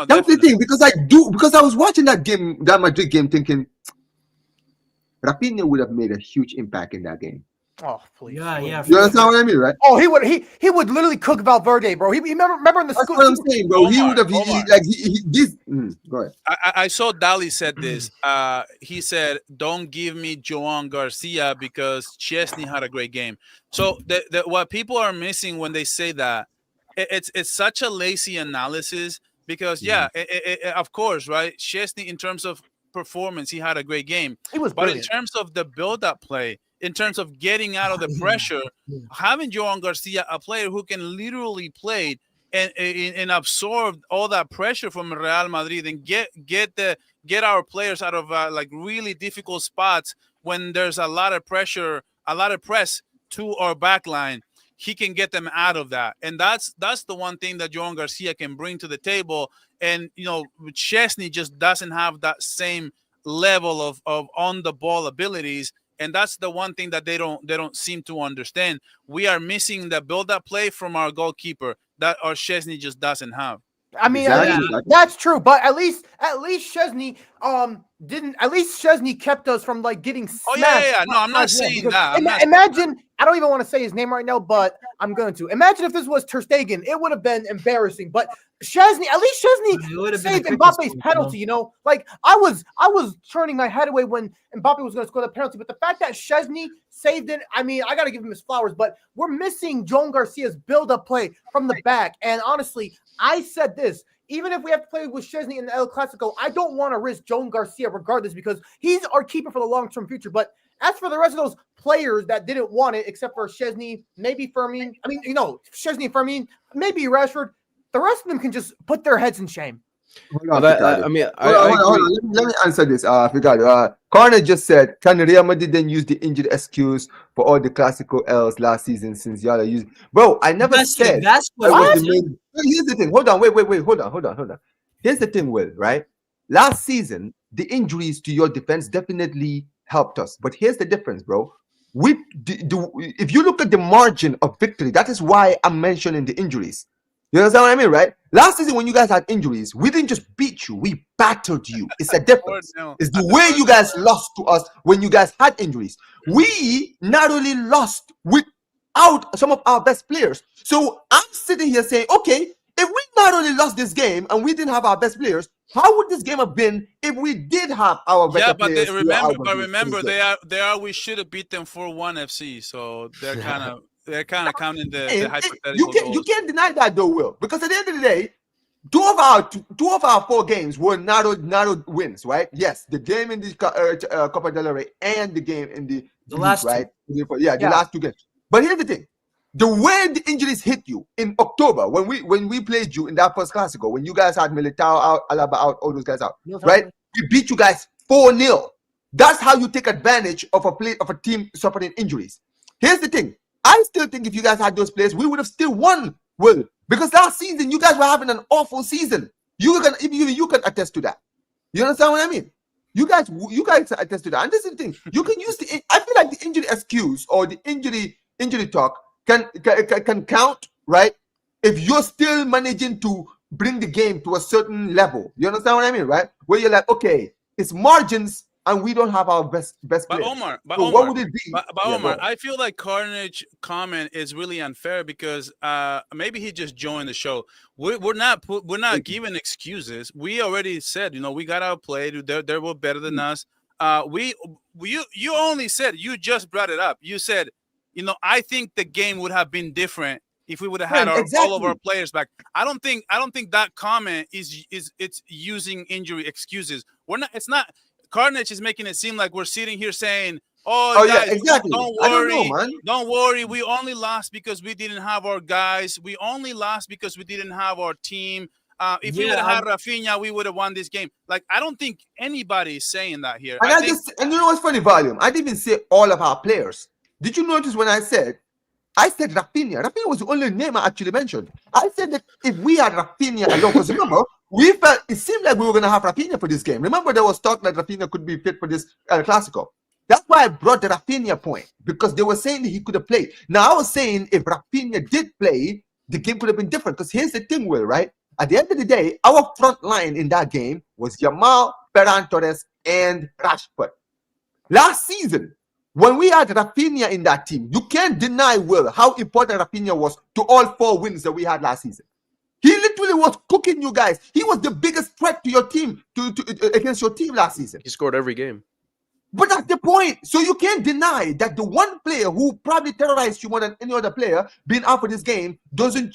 That's the thing, because I was watching that Madrid game, thinking Rafinha would have made a huge impact in that game.
Oh, please.
Yeah.
You understand what I mean, right?
Oh, he would literally cook Valverde, bro. He remember in the
school. That's what I'm saying, bro. He would have go ahead.
I saw Dali said this. He said, "Don't give me Joan Garcia because Chesney had a great game." So what people are missing when they say that, it's such a lazy analysis because of course, right? Chesney, in terms of performance, he had a great game.
He was
brilliant. In terms of the build-up play, in terms of getting out of the pressure, having Joan Garcia, a player who can literally play and absorb all that pressure from Real Madrid and get our players out of like really difficult spots when there's a lot of pressure, a lot of press to our back line. He can get them out of that, and that's the one thing that Joan Garcia can bring to the table. And Chesney just doesn't have that same level of on the ball abilities, and that's the one thing that they don't seem to understand. We are missing the build up play from our goalkeeper that our Chesney just doesn't have.
I mean,
Exactly.
that's true, but at least Chesney didn't. At least Chesney kept us from like getting smashed.
Oh yeah. No, I'm not saying that.
Imagine. I don't even want to say his name right now, but I'm going to. Imagine if this was Ter Stegen, it would have been embarrassing. But Chesney, at least Chesney saved Mbappe's penalty. Like I was turning my head away when Mbappe was going to score the penalty. But the fact that Chesney saved it, I mean, I got to give him his flowers. But we're missing Joan Garcia's build-up play from the back. And honestly, I said this. Even if we have to play with Chesney in the El Clasico, I don't want to risk Joan Garcia regardless because he's our keeper for the long-term future. But as for the rest of those players that didn't want it, except for Chesney, maybe Fermin, I mean, Chesney and Fermin, maybe Rashford, the rest of them can just put their heads in shame.
Hold on. Let me answer this. I forgot. Corner just said, can Real Madrid then use the injured excuse for all the Clasico L's last season since y'all are using? Bro, I never said
that's
what here's the thing. Hold on. Wait. Hold on. Here's the thing, Will, right? Last season, the injuries to your defense definitely helped us. But here's the difference, bro. If you look at the margin of victory, that is why I'm mentioning the injuries. You understand what I mean, right? Last season, when you guys had injuries, we didn't just beat you, we battled you. It's a difference. It's the way you guys lost to us when you guys had injuries. We not only lost without some of our best players. So I'm sitting here saying, okay, if we not only lost this game and we didn't have our best players, how would this game have been if we did have our better players?
Remember, they are. We should have beat them 4-1 FC. So they're kind of counting the hypothetical.
You can't deny that though, Will, because at the end of the day, two of our 4 games were narrow wins, right? Yes, the game in the Copa del Rey and the game in the
last
league, right? The last 2 games. But here's the thing: the way the injuries hit you in October when we played you in that first Clasico, when you guys had Militao out, Alaba out, all those guys out, right? We beat you guys 4-0. That's how you take advantage of a team suffering injuries. Here's the thing. I still think if you guys had those players, we would have still won, Will. Because last season, you guys were having an awful season. You can attest to that. You understand what I mean? You guys attest to that. And this is the thing. You can use I feel like the injury excuse or the injury talk can count, right? If you're still managing to bring the game to a certain level. You understand what I mean, right? Where you're like, okay, it's margins, and we don't have our best players. What would it be?
Omar, I feel like Carnage comment is really unfair because maybe he just joined the show. We're not giving excuses. We already said, we got outplayed. They were better than us. You only said, you just brought it up. You said, I think the game would have been different if we would have had all of our players back. I don't think that comment is using injury excuses. It's not. Carnage is making it seem like we're sitting here saying, guys,
yeah, exactly.
Don't worry. We only lost because we didn't have our guys. We only lost because we didn't have our team. If we would have had Rafinha, we would have won this game. Like, I don't think anybody is saying that here.
And you know what's funny, Volume? I didn't even say all of our players. Did you notice when I said Rafinha? Rafinha was the only name I actually mentioned. I said that if we had Rafinha alone, because remember, it seemed like we were going to have Rafinha for this game. Remember, there was talk that Rafinha could be fit for this Clasico. That's why I brought the Rafinha point, because they were saying that he could have played. Now, I was saying if Rafinha did play, the game could have been different. Because here's the thing, Will, right? At the end of the day, our front line in that game was Yamal, Ferran Torres, and Rashford. Last season, when we had Rafinha in that team, you can't deny, Will, how important Rafinha was to all 4 wins that we had last season. He literally was cooking you guys. He was the biggest threat to your team, against your team last season.
He scored every game.
But that's the point. So you can't deny that the one player who probably terrorized you more than any other player being out for this game doesn't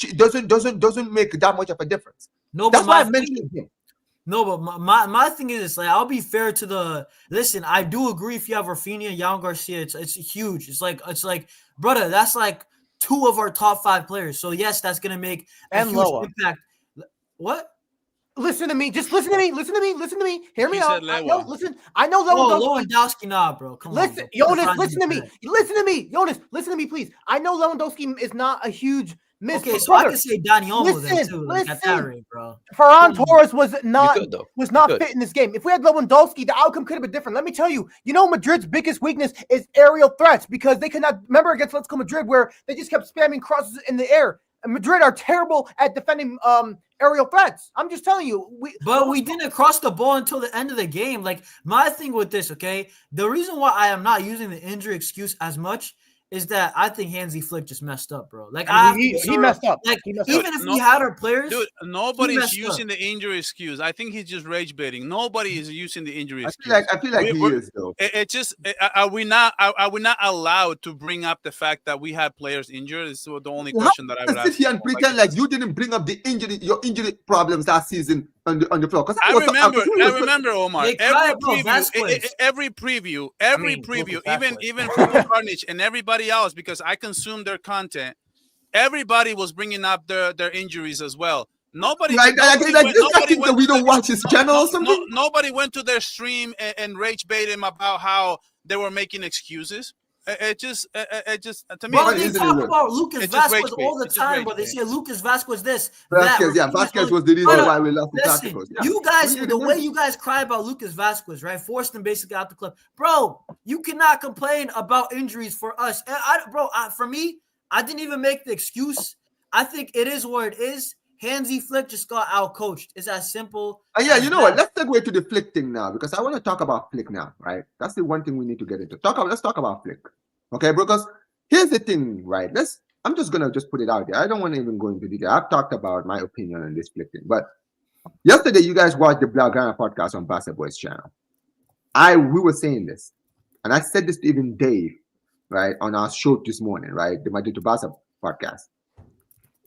make that much of a difference.
No,
that's why I mentioned him.
No, but my thing is, like, I'll be fair to the listen. I do agree if you have Rafinha, Yamal Garcia, it's huge. It's like brother, that's like two of our top 5 players. So yes, that's gonna make a
And
huge
Loa.
impact. What?
Listen to me. Just listen to me. Listen to me. Listen to me. Hear me
She
out.
said
I know,
Lewa.
listen. I know
Oh,
Lewandowski.
Lewandowski, nah, bro. Come on.
Listen,
Bro.
Jonas, listen to me. Listen to me. Jonas, listen to me, please. I know Lewandowski is not a huge miss.
Okay,
but
so I
brother,
can say Dani Olmo then
listen,
too. Like at that
listen.
rate, bro.
Ferran
Come on.
Torres was not
could, though. You could.
fit in this game. If we had Lewandowski, the outcome could have been different. Let me tell you, Madrid's biggest weakness is aerial threats because they cannot remember against Atletico Madrid where they just kept spamming crosses in the air. And Madrid are terrible at defending aerial threats. I'm just telling you.
But we didn't cross the ball until the end of the game. Like my thing with this, okay, the reason why I am not using the injury excuse as much is that I think Hansi Flick just messed up, bro. Like
he messed up.
Like
He messed
even
up.
if we had our players,
Dude, nobody's
messed
using
up.
the injury excuse. I think he's just rage baiting. Nobody is using the injury
I
excuse.
feel like he is though.
It just are we not allowed to bring up the fact that we had players injured? Is the only question that I would
sit
ask.
here and pretend like you didn't bring up your injury problems last season on the floor. Because
I remember, Omar.
They
Every preview,
Vasquez.
even Football Carnage and everybody else, because I consume their content. Everybody was bringing up their injuries as well. Nobody went
that we don't watch his channel or something.
Nobody went to their stream and rage bait him about how they were making excuses. It just to me.
Bro, they talk about Lucas Vasquez all the time, but they
bait.
say Lucas Vasquez this.
Vasquez was the reason why we lost the
Listen,
Clásicos.
you guys, the way you guys cry about Lucas Vasquez, right? Forced him basically out the club. Bro, you cannot complain about injuries for us. And for me, I didn't even make the excuse. I think it is what it is. Hansi Flick just got out-coached. It's as simple.
You know what? Let's segue to the Flick thing now because I want to talk about Flick now, right? That's the one thing we need to get into. Let's talk about Flick. Okay, because here's the thing, right? I'm just gonna put it out there. I don't want to even go into detail. I've talked about my opinion on this Flick thing, but yesterday you guys watched the Blaugrana podcast on BARCELONA'S Boys channel. We were saying this, and I said this to even Dave, right, on our show this morning, right, the Madrid to Barca podcast.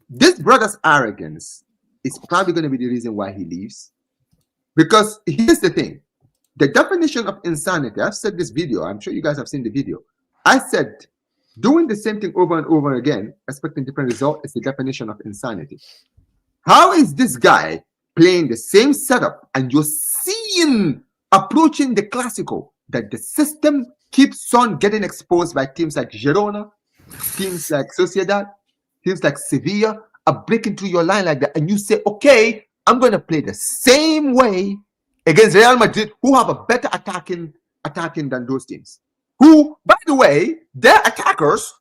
This brother's arrogance is probably going to be the reason why he leaves. Because here's the thing. The definition of insanity, I've said this video, I'm sure you guys have seen the video. I said, doing the same thing over and over again, expecting different results, is the definition of insanity. How is this guy playing the same setup and you're seeing, approaching the Clasico, that the system keeps on getting exposed by teams like Girona, teams like Sociedad, teams like Sevilla are breaking through your line like that, and you say, okay, I'm going to play the same way against Real Madrid, who have a better attacking than those teams. Who, by the way, their attackers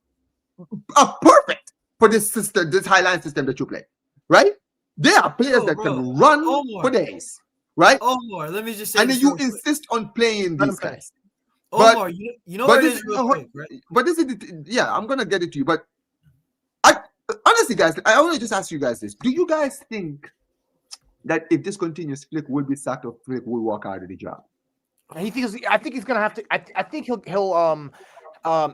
are perfect for this system, this highline system that you play, right? They are players that can run for days, right?
Omar, let me just say,
and then you insist on playing these guys.
Omar, you know what it is real quick, right?
But this is I'm gonna get it to you. But honestly, guys, I want to just ask you guys this: do you guys think that if this continues, Flick will be sacked or Flick will walk out of the job?
I think he's gonna have to. I think he'll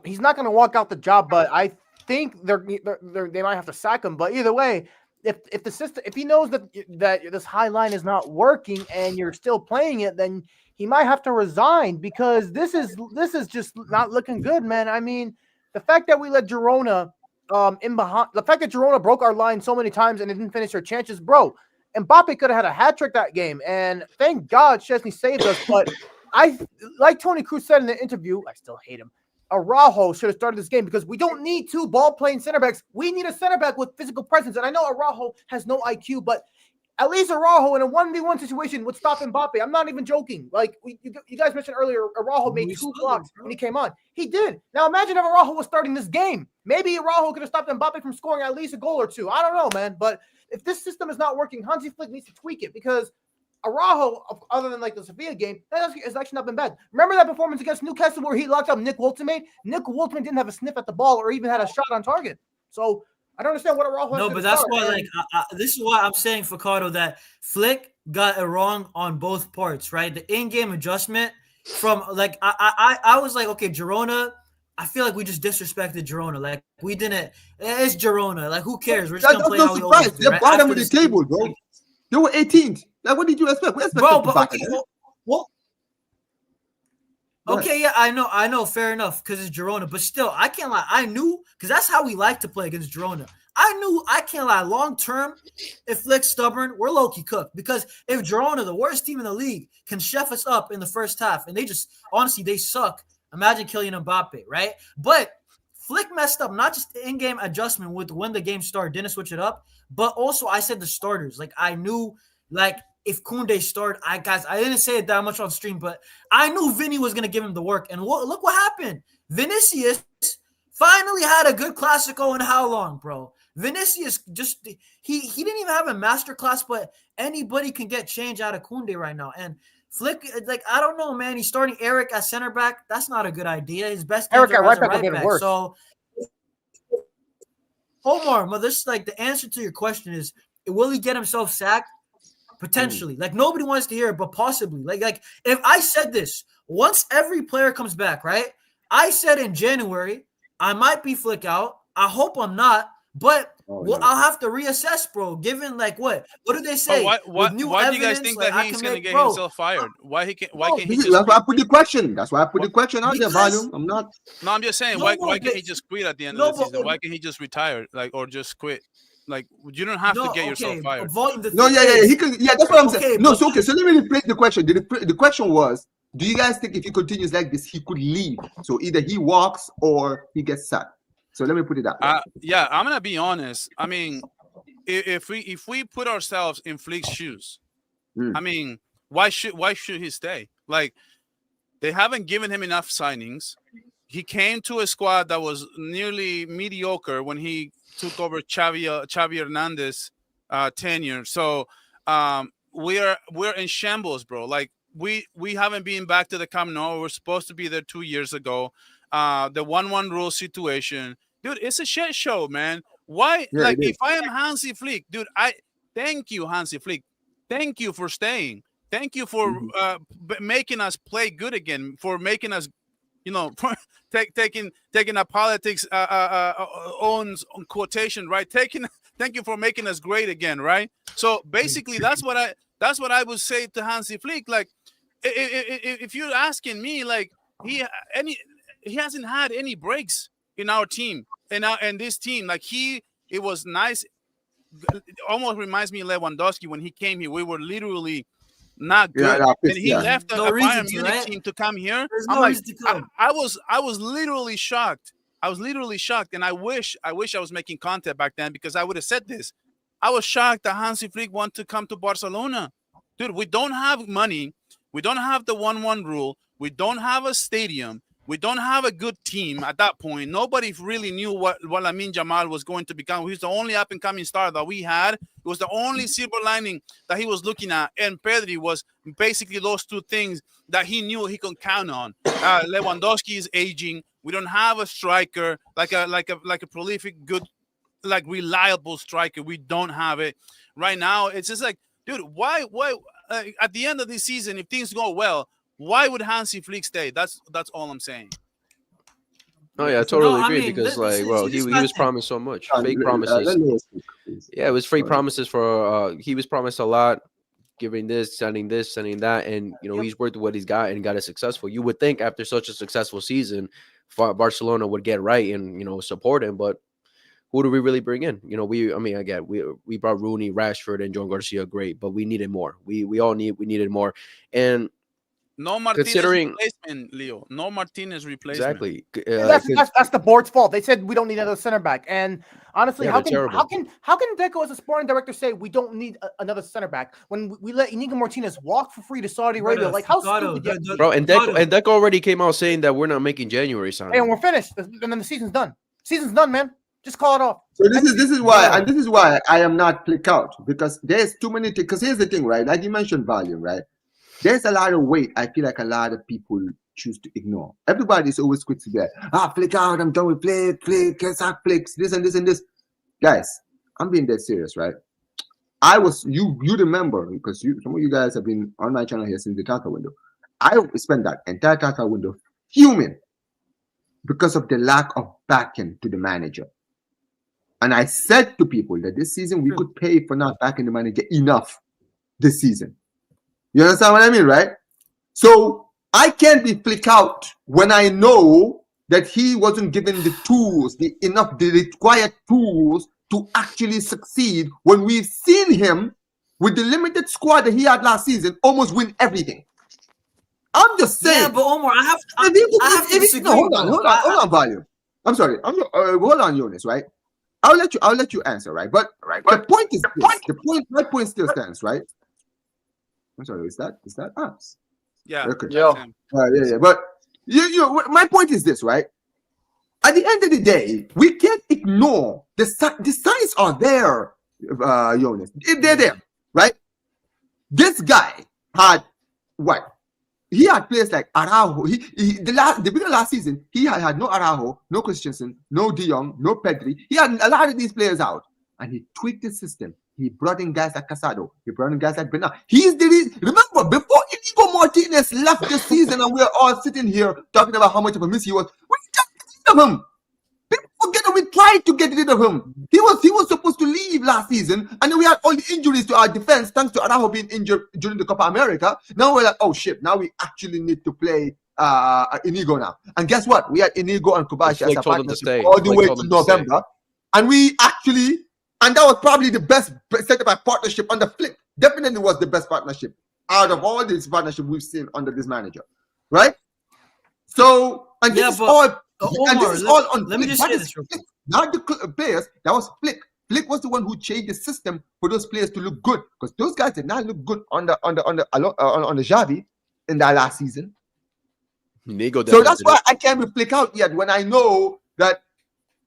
he's not gonna walk out the job, but I think they might have to sack him. But either way, if the system, if he knows that this high line is not working and you're still playing it, then he might have to resign because this is just not looking good, man. I mean, the fact that we let Girona in behind, the fact that Girona broke our line so many times and didn't finish their chances, bro. Mbappe could have had a hat trick that game, and thank God Szczesny saved us. But like Tony Cruz said in the interview, I still hate him. Araujo should have started this game because we don't need two ball-playing center backs. We need a center back with physical presence. And I know Araujo has no IQ, but at least Araujo in a 1v1 situation would stop Mbappe. I'm not even joking. Like you guys mentioned earlier, Araujo made 2 blocks when he came on. He did. Now imagine if Araujo was starting this game. Maybe Araujo could have stopped Mbappe from scoring at least a goal or two. I don't know, man. But if this system is not working, Hansi Flick needs to tweak it because Araujo, other than like the Sevilla game, has actually not been bad. Remember that performance against Newcastle where he locked up Nick Woltemade? Nick Woltemade didn't have a sniff at the ball or even had a shot on target. So I don't understand what Araujo has
No,
to
but that's
start.
why, like, this is why I'm saying, Facardo, that Flick got it wrong on both parts, right? The in-game adjustment from, like, I was like, okay, Girona, I feel like we just disrespected Girona. Like, we didn't. It's Girona. Like, who cares? We're just going to play how we always do.
They're bottom of the table, bro. They were 18th. Like, what did you expect? We expected
bro, but okay, well, Okay, yeah, I know, fair enough, because it's Girona, but still, I can't lie. I knew, because that's how we like to play against Girona. I knew, I can't lie, long term, if Flick's stubborn, we're low-key cooked. Because if Girona, the worst team in the league, can chef us up in the first half, and they just, honestly, they suck. Imagine Kylian Mbappe, right? But Flick messed up, not just the in-game adjustment with when the game started, didn't switch it up, but also I said the starters. Like, I knew, like, if Koundé started, I didn't say it that much on stream, but I knew Vinny was going to give him the work. And look what happened. Vinicius finally had a good Clasico in how long, bro? Vinicius just he didn't even have a masterclass, but anybody can get change out of Koundé right now. And Flick, like, I don't know, man. He's starting Eric at center back. That's not a good idea. His best
Eric at right
as a
back
right
would
back.
get worse.
So Omar, but this, like, the answer to your question is, will he get himself sacked? Potentially. Like, nobody wants to hear it, but possibly. Like if I said this, once every player comes back, right? I said in January, I might be Flick out. I hope I'm not, but I'll have to reassess, bro. Given, like, what do they say?
Why do you guys think that he's gonna get himself fired? Why can't he just?
That's why I put the question. That's why I put the question out there, Volume. I'm not.
No, I'm just saying. Why can't he just quit at the end of the season? Why can't he just retire, like, or just quit? Like, you don't have to get yourself fired.
He could. Yeah, that's what I'm saying. No, so okay. So let me repeat the question. The question was, do you guys think if he continues like this, he could leave? So either he walks or he gets sacked. So let me put it that way.
Yeah, I'm gonna be honest. I mean, if we put ourselves in Flick's shoes, I mean, why should he stay? Like, they haven't given him enough signings. He came to a squad that was nearly mediocre when he took over Xavi Hernandez tenure. So we're in shambles, bro. Like, we haven't been back to the Camp Nou. We're supposed to be there 2 years ago. The 1-1 rule situation, dude, it's a shit show, man. Why? Yeah, like, if I am Hansi Flick, dude, I thank you, Hansi Flick. Thank you for staying. Thank you for making us play good again, for making us, you know, taking a politics owns quotation, right? Thank you for making us great again, right? So basically, that's what I would say to Hansi Flick. Like, if you're asking me, like, he hasn't had any breaks in our team, and this team, like, it was nice. It almost reminds me of Lewandowski when he came here. We were literally not good, and he left a Bayern Munich team to come here. I'm like, I was literally shocked. I was literally shocked, and I wish I was making content back then, because I would have said this. I was shocked that Hansi Flick wanted to come to Barcelona. Dude, we don't have money. We don't have the 1-1 rule. We don't have a stadium. We don't have a good team at that point. Nobody really knew what Lamine Yamal was going to become. He was the only up-and-coming star that we had. It was the only silver lining that he was looking at. And Pedri was basically those two things that he knew he could count on. Lewandowski is aging. We don't have a striker, like a prolific, good, like, reliable striker. We don't have it right now. It's just like, dude, why at the end of this season, if things go well, why would Hansi Flick stay? That's all I'm saying.
Oh yeah, I totally agree, because, like, well, he was promised so much, fake promises. Yeah, it was fake promises for. He was promised a lot, giving this, sending that, and, you know, he's worked with what he's got and got it successful. You would think after such a successful season, Barcelona would get right and, you know, support him, but who do we really bring in? You know, we brought Rooney, Rashford, and John Garcia, great, but we needed more. We needed more, and
no Martinez replacement, Leo. No Martinez replacement.
Exactly.
That's the board's fault. They said we don't need another center back, and honestly, how can Deco as a sporting director say we don't need another center back when we let Inigo Martinez walk for free to Saudi Arabia? Like, how stupid,
bro? And Deco already came out saying that we're not making January signing.
And we're finished, and then the season's done. Season's done, man. Just call it off.
So this is why I am not Flick out, because there's too many things. Because here's the thing, right? Like you mentioned, volume, right? There's a lot of weight I feel like a lot of people choose to ignore. Everybody's always quick to get, Flick out, I'm done with Flick, Flicks, this and this and this. Guys, I'm being dead serious, right? You remember, because some of you guys have been on my channel here since the transfer window. I spent that entire transfer window fuming because of the lack of backing to the manager. And I said to people that this season we could pay for not backing the manager enough this season. You understand what I mean, right? So I can't be flick out when I know that he wasn't given the tools, the required tools to actually succeed when we've seen him with the limited squad that he had last season almost win everything. I'm just saying.
Yeah, but Omar, I have to disagree.
No, hold on, volume. I'm sorry. Hold on, Jonas, right? I'll let you answer, right? But the point is my point still stands, right? I'm sorry, is that us?
Yeah.
Okay.
Yeah.
Yeah. But my point is this, right? At the end of the day, we can't ignore the signs are there, Jonas. They're there, right? This guy had what? He had players like Araujo. The beginning of last season, he had no Araujo, no Christensen, no De Jong, no Pedri. He had a lot of these players out, and he tweaked the system. He brought in guys like Casado. He brought in guys like Bernard. Remember, before Inigo Martinez left the season, and we're all sitting here talking about how much of a miss he was, we just got rid of him. People forget that we tried to get rid of him. He was supposed to leave last season, and then we had all the injuries to our defense thanks to Araujo being injured during the Copa America. Now we're like, oh shit, now we actually need to play Inigo now. And guess what? We had Inigo and Kobayashi as a partnership all the way to November. And we actually, and that was probably the best set-up partnership under Flick. Definitely was the best partnership out of all these partnerships we've seen under this manager. Right? So, and this is all...
Omar, let me just say this real quick.
Not the players. That was Flick. Flick was the one who changed the system for those players to look good, because those guys did not look good on the Xavi in that last season. So that's why I can't be Flick out yet when I know that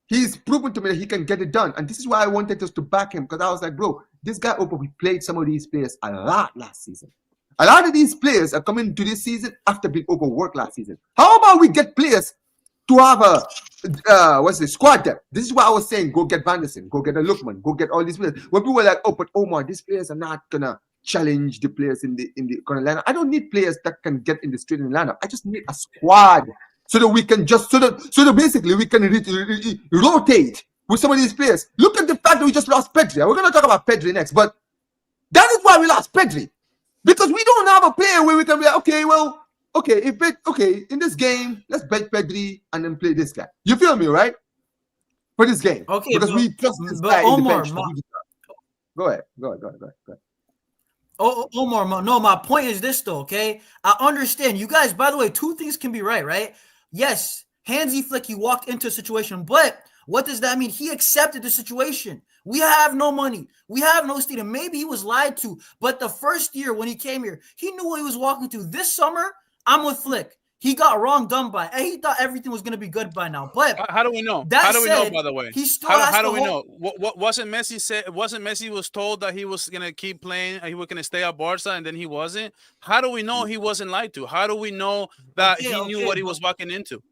he's proven to me that he can get it done. And this is why I wanted us to back him, because I was like, bro, this guy we played some of these players a lot last season. A lot of these players are coming to this season after being overworked last season. How about we get players to have a squad depth? This is why I was saying, go get Vanderson, go get a Lookman, go get all these players. When people were like, oh, but Omar, these players are not gonna challenge the players in the current lineup. I don't need players that can get in the straight in the lineup. I just need a squad so that we can just so that basically we can rotate with some of these players. Look at the fact that we just lost Pedri. We're gonna talk about Pedri next, but that is why we lost Pedri, because we don't have a player where we can be like, okay, in this game, let's bench Pedri and then play this guy. You feel me, right? For this game.
Okay,
because we trust this guy
Omar,
in the bench. Go ahead.
Oh, Omar, no, my point is this though, okay? I understand. You guys, by the way, two things can be right? Yes, Hansi Flick, he walked into a situation, but what does that mean? He accepted the situation. We have no money. We have no stadium. Maybe he was lied to, but the first year when he came here, he knew what he was walking to. This summer, I'm with Flick. He got wrong done by, and he thought everything was going to be good by now. But
how do we know?
How
do we know? By the way,
he still
how do we know? What wasn't Messi said? Wasn't Messi was told that he was going to keep playing? He was going to stay at Barca, and then he wasn't. How do we know he wasn't lied to? How do we know that he knew what he was walking into?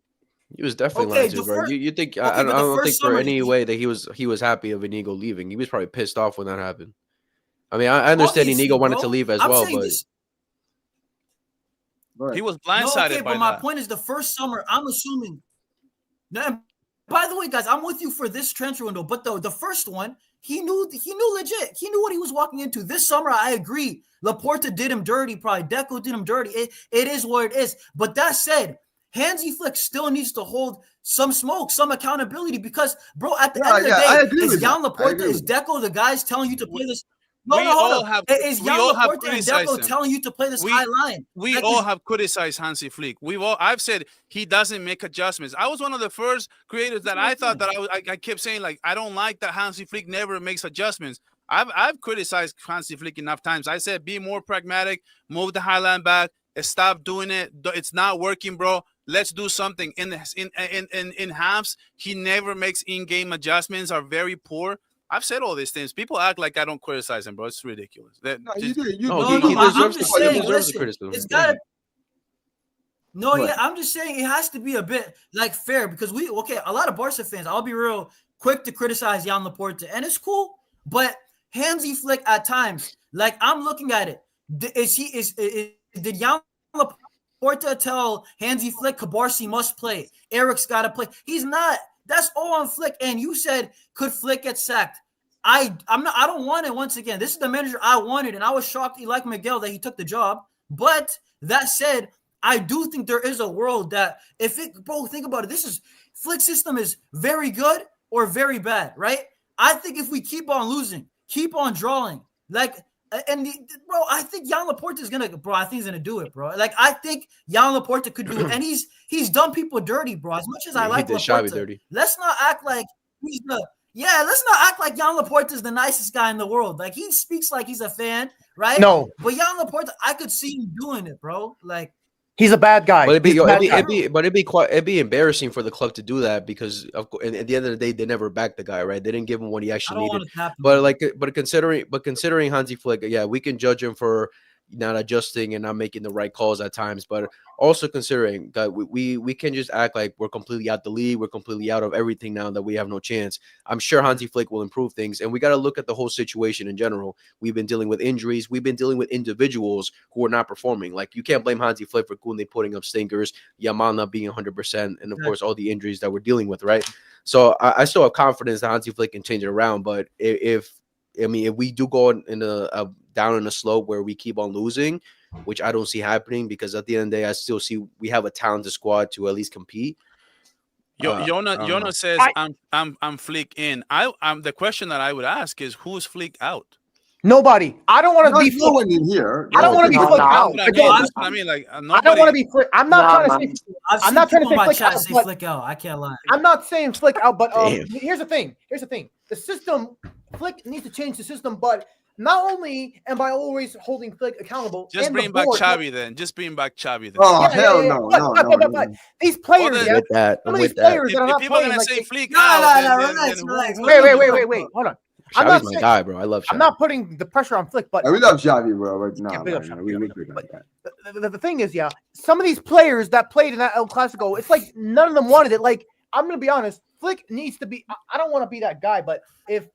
He was definitely lied to, bro. You think? I don't think for any way that he was happy of Inigo leaving. He was probably pissed off when that happened. I mean, I understand Inigo wanted to leave as well, but.
He was blindsided by
but my point is, the first summer, I'm assuming. Now, by the way, guys, I'm with you for this transfer window, but the first one, he knew legit. He knew what he was walking into. This summer, I agree. Laporta did him dirty, probably. Deco did him dirty. It is what it is. But that said, Hansi Flick still needs to hold some smoke, some accountability, because, bro, at the end of the day, is Jan Laporta, is Deco the guys telling you to play this? No, is Jan Laporta and Deco telling you to play this high line?
We all have criticized Hansi Flick. I've said he doesn't make adjustments. I was one of the first creators that I thought that I kept saying, like, I don't like that Hansi Flick never makes adjustments. I've criticized Hansi Flick enough times. I said, be more pragmatic, move the high line back, stop doing it. It's not working, bro. Let's do something. In halves, he never makes in-game adjustments, are very poor. I've said all these things. People act like I don't criticize him, bro. It's ridiculous.
He deserves the criticism.
It's gotta. No, yeah, I'm just saying it has to be a bit like fair, because a lot of Barca fans, I'll be real quick to criticize Jan Laporta, and it's cool. But Hansi Flick at times, like, I'm looking at it. Did Jan Laporta tell Hansi Flick Cabarsi must play? Eric's got to play. He's not. That's all on Flick. And you said, could Flick get sacked? I don't want it. Once again, this is the manager I wanted, and I was shocked, like Miguel, that he took the job. But that said, I do think there is a world that bro, think about it. Flick's system is very good or very bad, right? I think if we keep on losing, keep on drawing, bro, I think Jan Laporta is gonna, bro. I think he's gonna do it, bro. Like I think Jan Laporta could do it, and he's done people dirty, bro. As much as I like Laporta, let's not act like he's let's not act like Jan Laporta is the nicest guy in the world. Like he speaks like he's a fan, right?
No,
but Jan Laporta, I could see him doing it, bro. Like.
He's a bad guy.
But it'd be embarrassing for the club to do that because at the end of the day, they never backed the guy, right? They didn't give him what he actually needed. But considering Hansi Flick, yeah, we can judge him for not adjusting and not making the right calls at times, but also considering that we can just act like we're completely out the league, we're completely out of everything now that we have no chance. I'm sure Hansi Flick will improve things, and we got to look at the whole situation in general. We've been dealing with injuries, we've been dealing with individuals who are not performing. Like you can't blame Hansi Flick for Koundé putting up stinkers, Yamal not being 100%, and of course all the injuries that we're dealing with, right? So I still have confidence that Hansi Flick can change it around, but if we do go in a down in a slope where we keep on losing, which I don't see happening, because at the end of the day, I still see we have a talented squad to at least compete.
Yona says I'm Flick in. I'm the question that I would ask is who's Flick out?
Nobody. I don't want to be
no one in here.
I don't want to be Flick out.
I mean, like
I don't want to be Flick. I'm not trying to say. I'm not trying to say
Flick out. I can't lie.
I'm not saying Flick out, but here's the thing. The system, Flick needs to change the system, but not only am I always holding Flick accountable.
Just bring back Xavi then. Just bring back Xavi then.
Oh, hell no.
But these players, some of these players that are not
people
playing.
People are going to say Flick
out.
Wait. Hold on.
Xavi's my guy, bro. I love Xavi.
I'm not putting the pressure on Flick, but
we love Xavi, bro.
The thing is, some of these players that played in that El Clasico, it's like none of them wanted it. Like I'm gonna be honest, Flick needs to be. I don't want to be that guy, but if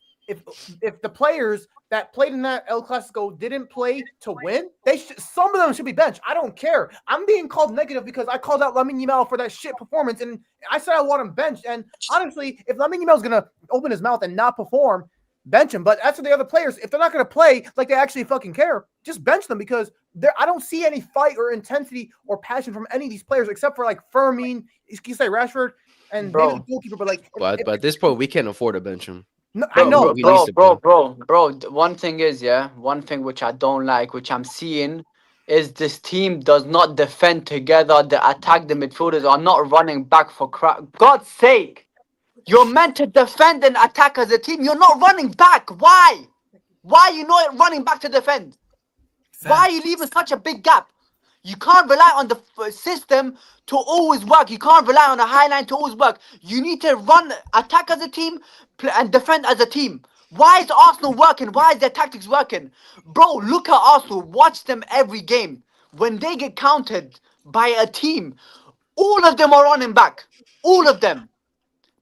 the players that played in that El Clasico didn't play to win, some of them should be benched. I don't care. I'm being called negative because I called out Lamine Yamal for that shit performance, and I said I want him benched. And honestly, if Lamine Yamal's gonna open his mouth and not perform, bench him. But as for the other players, if they're not going to play like they actually fucking care, just bench them, because I don't see any fight or intensity or passion from any of these players except for like Fermin, you say Rashford, and maybe the goalkeeper. But like,
but at this point, we can't afford to bench him.
No, I know,
bro. One thing is, one thing which I don't like, which I'm seeing, is this team does not defend together. The midfielders are not running back for crap. God's sake. You're meant to defend and attack as a team. You're not running back. Why? Why are you not running back to defend? Why are you leaving such a big gap? You can't rely on the system to always work. You can't rely on a high line to always work. You need to attack as a team, and defend as a team. Why is Arsenal working? Why is their tactics working? Bro, look at Arsenal. Watch them every game. When they get countered by a team, all of them are running back. All of them.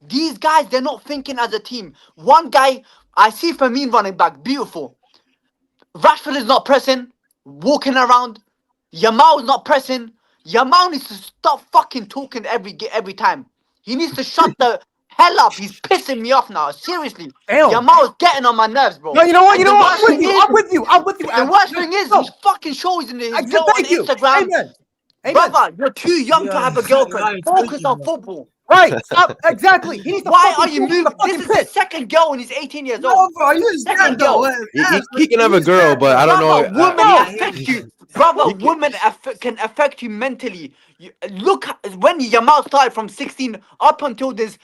These guys, they're not thinking as a team. One guy, I see Fermin running back, beautiful. Rashford is not pressing, walking around. Yamal is not pressing. Yamal needs to stop fucking talking every time. He needs to shut the hell up. He's pissing me off now. Seriously.
Damn.
Yamal is getting on my nerves, bro.
No, you know what? I'm with you.
The worst thing is, he's fucking shows in his on Instagram.
Amen.
Brother, you're too young to have a girlfriend. Focus on football.
Right, exactly. He needs to
Why are you moving? This is his second girl and he's 18 years old.
No, bro, you
second girl.
He can have a girl, but I don't know.
Women affect you. Brother, women can affect you mentally. Look, when Yamal started from 16 up until this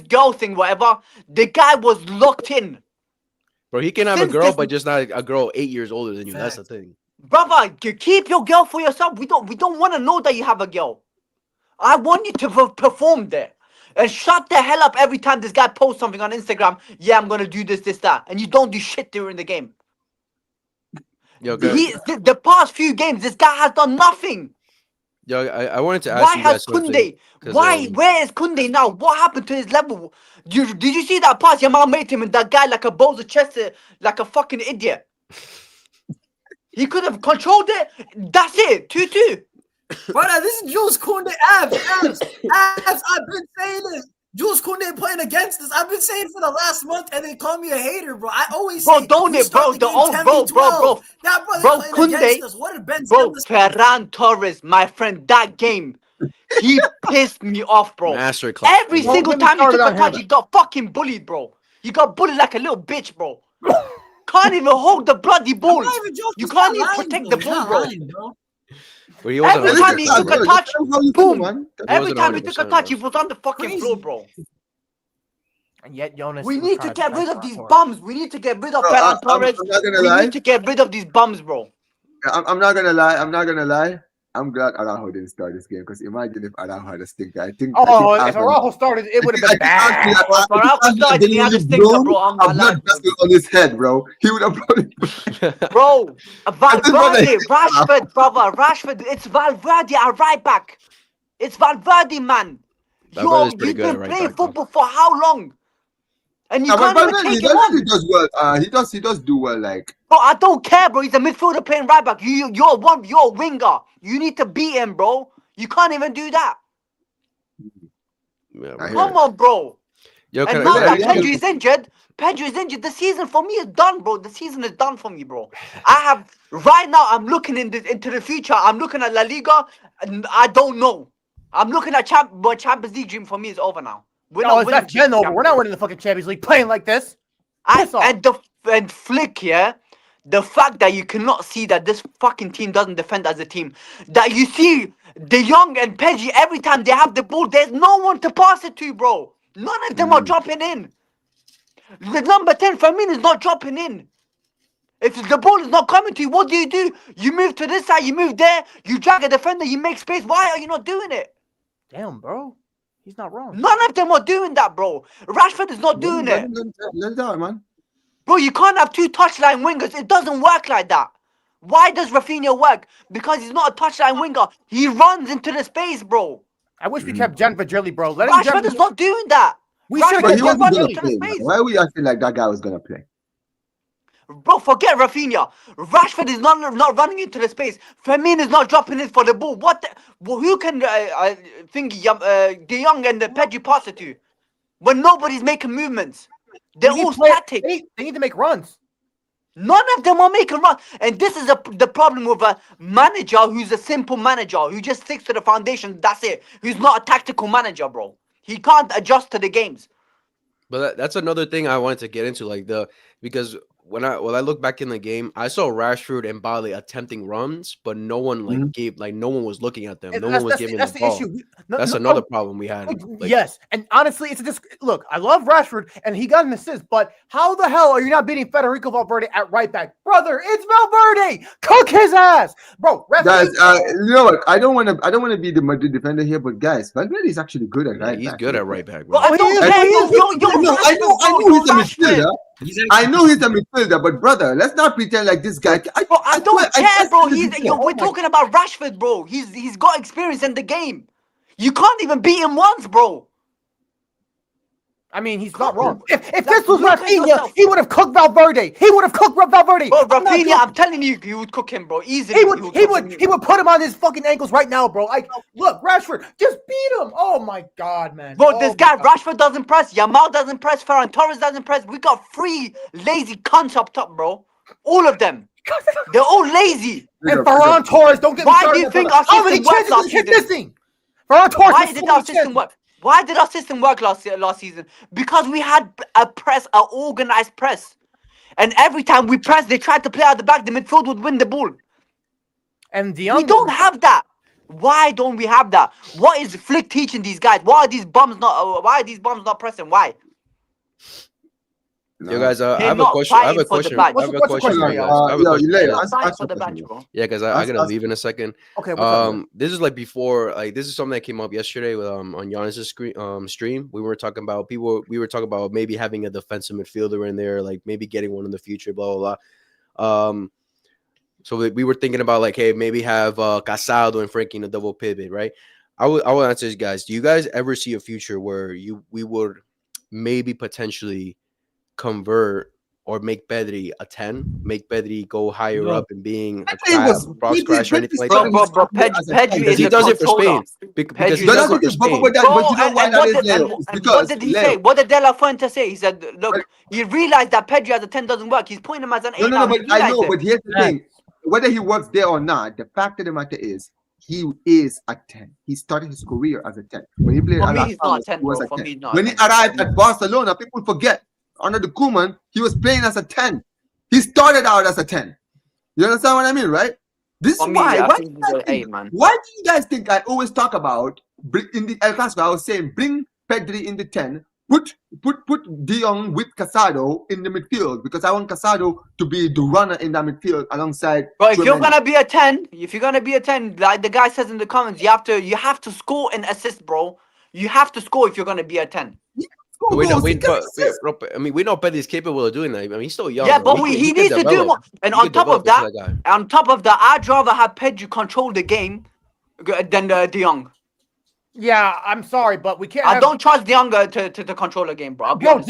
girl thing, whatever, the guy was locked in.
Bro, he can have a girl, but just not a girl 8 years older than you. That's the thing.
Brother, keep your girl for yourself. We don't want to know that you have a girl. I want you to perform there. And shut the hell up every time this guy posts something on Instagram. Yeah, I'm going to do this, that. And you don't do shit during the game. The past few games, this guy has done nothing.
Yo, I wanted to ask you guys
Koundé? Where is Koundé now? What happened to his level? Did you see that pass Yamal made him and that guy like a balls of chest, like a fucking idiot? He could have controlled it. That's it. 2-2.
Brother, this is Jules Koundé abs. I've been saying this. Jules Koundé playing against us. I've been saying for the last month, and they call me a hater, bro. I always
Bro,
say,
don't
we
it,
start
bro?
the
The
game
old
10
bro,
v 12. That brother
bro,
playing against
Koundé,
us. What did Ben
bro,
Simmons say?
Ferran Torres, my friend, that game, he pissed me off, bro.
Masterclass.
Every
Don't
single
get me
time he
started
took a
on
touch,
him.
he got fucking bullied, bro. He got bullied like a little bitch, bro. Can't even hold the bloody
I'm
ball.
not even joking.
You
He's
can't
not
even
lying,
protect
though.
the
He's
ball,
not
bro.
lying, bro.
But he wasn't
Every
Listen,
time he took a
100%,
touch,
tell him how you feel,
boom.
man.
He
Every
wasn't
time he took a
100%,
touch, he
bro.
was on the fucking
Crazy.
floor, bro.
And yet Jonas.
We
was
need
trying
to get rid
defend
of these
Ferran Torres.
bums. We need to get rid of
Bro,
Ferran Torres.
I'm not gonna
We
lie.
need to get rid of these bums, bro.
I'm not gonna lie. I'm not gonna lie. I'm glad Araujo didn't start this game because imagine if Araujo had a stinker. I think
Oh, if
Arsenal.
Araujo started, it would have
I
been
think Arsenal,
bad.
Well, for Araujo started, he had a stinker, bro. I'm
a
not
blood
lying.
vessel on his head, bro. He would have probably.
Bro,
this brother-
Valverde, Rashford, brother, Rashford. It's Valverde at right back. It's Valverde, man.
Valverde's pretty
You've
good at
been
right
playing
back, though.
football for how long? And you
Yeah, but
can't even
Valverde,
take him on.
Valverde does well. He does do well. Like
Bro, I don't care, bro. He's a midfielder playing right back. You're a winger. You need to beat him, bro. You can't even do that.
Yeah,
I
bro.
hear
Come on, bro.
Yo,
And
can
now
yeah,
that
yeah.
Pedri is injured, the season for me is done, bro. The season is done for me, bro. I have right now. I'm looking into the future. I'm looking at La Liga, and I don't know. I'm looking at Champions League dream for me is over now. We're
No,
not winning.
that's been over.
Champions
We're not
League.
winning the fucking Champions League playing like this. Piss off.
And Flick, yeah. The fact that you cannot see that this fucking team doesn't defend as a team, that you see De Jong and Pedri every time they have the ball, there's no one to pass it to, bro. None of them are dropping in. The number 10 Firmino is not dropping in. If the ball is not coming to you, what do? You move to this side, you move there, you drag a defender, you make space. Why are you not doing it?
Damn, bro. He's not wrong.
None of them are doing that, bro. Rashford is not doing it.
Let it out, man.
Bro, you can't have two touchline wingers. It doesn't work like that. Why does Rafinha work? Because he's not a touchline winger. He runs into the space, bro.
I wish we kept Jan Vadrili, bro. Let him
Rashford is not doing that.
We should
But
have
he
kept
wasn't
Jan
gonna
Vadrili.
play. Man. Why are we acting like that guy was gonna play?
Bro, forget Rafinha. Rashford is not running into the space. Firmino is not dropping in for the ball. Who can think De Jong and the Pedri pass it to? When nobody's making movements. They're all static.
They need to make runs.
None of them are making runs. And this is the problem with a manager who's a simple manager, who just sticks to the foundation, that's it. Who's not a tactical manager, bro. He can't adjust to the games.
But that's another thing I wanted to get into, because when I look back in the game, I saw Rashford and Bale attempting runs, but no one no one was looking at them.
And
No one was giving
that's
the
the
ball.
issue.
That's another problem we had.
Yes, and honestly, look. I love Rashford, and he got an assist. But how the hell are you not beating Federico Valverde at right back, brother? It's Valverde. Cook his ass, bro.
Guys, you know what? I don't want to be the Madrid defender here, but guys, Valverde is actually good at
Yeah,
right
he's
back.
good at right back,
Bro,
bro.
I don't
he
care.
is.
You're
I know he's a midfielder.
He's
I know he's a midfielder, but brother, let's not pretend like this guy.
Bro, I don't care,
I
bro.
said it before.
We're talking about Rashford, bro. He's got experience in the game. You can't even beat him once, bro.
I mean, he's not wrong. If
Like,
this was
look at
Rafinha,
yourself.
he would have cooked Valverde. He would have cooked Valverde.
Bro,
I'm not
Rafinha,
joking.
I'm telling you, he would cook him, bro. Easily.
He would put him on his fucking ankles right now, bro. Like, look, Rashford, just beat him. Oh my god, man.
Bro,
Oh
this
my
guy,
God.
Rashford doesn't press. Yamal doesn't press. Ferran Torres doesn't press. We got three lazy cunts up top, bro. All of them. They're all lazy.
And Ferran Torres, don't get me
Why
started.
do you
on
think
Ferran.
our
How many
system worked
chances
last
did he keep
season?
missing? Ferran Torres
Why
has
did
so
our
many
system
chances.
work? Why did our system work last season? Because we had an organized press. And every time we pressed, they tried to play out the back. The midfield would win the ball.
And
We
DeYoung,
don't have that. Why don't we have that? What is Flick teaching these guys? Why are these bums not pressing? Why?
Yo, guys, I
They're
have a
not
question. I have
fighting
a
for the
question.
badge.
I have a
What's the
question for
question,
you guys. I have a
yo,
question.
you later.
They're not
Ask
fighting
the
for the
question,
badge,
bro.
bro.
Yeah, guys, I gotta
Ask-
leave in a second.
okay, what's up?
This is before, this is something that came up yesterday with on Giannis's stream. We were talking about maybe having a defensive midfielder in there, like maybe getting one in the future, blah blah blah. So we were thinking about hey, maybe have Casado and Frankie in a double pivot, right? I will answer you guys. Do you guys ever see a future where we would maybe potentially convert or make Pedri a 10, make Pedri go higher up and being a
Pedri was-
box
Pedri-
crash or anything like
Pedri
that.
Bro,
as a
Pedri
10.
is
He
a
does it for
controller.
Spain because he
Pedri
does
is
it for Spain.
But
Bro,
you know why
and
that
what
is,
did,
Leo?
and,
It's
and
because,
what did he say? What did De La Fuente say? He said, look, he realized that Pedri as a 10 doesn't work. He's putting him as an 8 now.
but
He
I know,
realized
but
it.
here's the thing. Whether he works there or not, the fact of the matter is he is a 10. He started his career as a 10. When he played
For
at
me,
Las
he's not a
Palmas,
10,
he was
bro.
a
For
10.
me, he's not
When
a
he
10.
arrived at Barcelona, people forget, under the Koeman, he was playing as a 10. He started out as a 10. You understand what I mean, right? This
For
is
me,
why.
I
Why
think
do
he's
you
an
guys think,
8, man.
why do you guys think I always talk about, in the El Clasico, I was saying, bring Pedri in the 10, put De Jong with Casado in the midfield, because I want Casado to be the runner in that midfield alongside.
Bro, if you're
Tchouaméni.
gonna be a 10, like the guy says in the comments, you have to score and assist, bro. You have to score if you're gonna be a 10.
Score
We know,
goals, he can assist.
we know Pedri is capable of doing that. I mean, he's still young.
Yeah,
bro.
but
He
he
can
needs to do
develop.
more. And
He
on
can
top of
develop into
that,
guy.
I'd rather have Pedri control the game than De Jong.
Yeah, I'm sorry, but we can't.
I don't trust De Jong to control the game, bro. I'll be
Bro,
honest.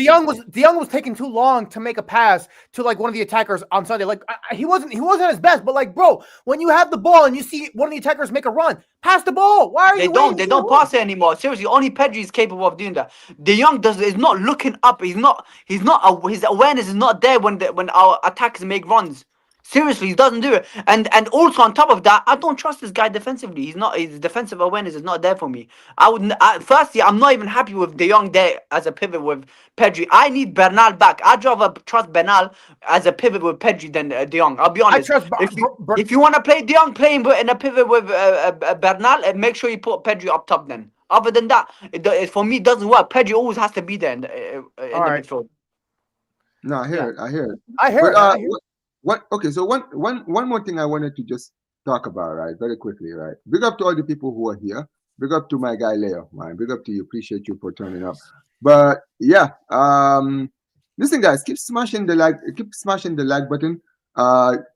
De Jong was taking too long to make a pass to like one of the attackers on Sunday. Like he wasn't at his best, but like, bro, when you have the ball and you see one of the attackers make a run, pass the ball. Why are
They
you?
don't pass it anymore. Seriously, only Pedri is capable of doing that. De Jong is not looking up. His awareness is not there when our attackers make runs. Seriously, he doesn't do it. And also on top of that, I don't trust this guy defensively. His defensive awareness is not there for me. Firstly, I'm not even happy with De Jong there as a pivot with Pedri. I need Bernal back. I'd rather trust Bernal as a pivot with Pedri than De Jong. I'll be honest. If you want to play De Jong, play him in a pivot with Bernal, and make sure you put Pedri up top then. Other than that, for me, it doesn't work. Pedri always has to be there in the midfield.
No, I hear it. I hear it.
I hear
But
it.
okay, so one more thing I wanted to just talk about, right, very quickly, right? Big up to all the people who are here. Big up to my guy Leo, man. Big up to you. Appreciate you for turning up. But yeah, listen, guys, keep smashing the like button.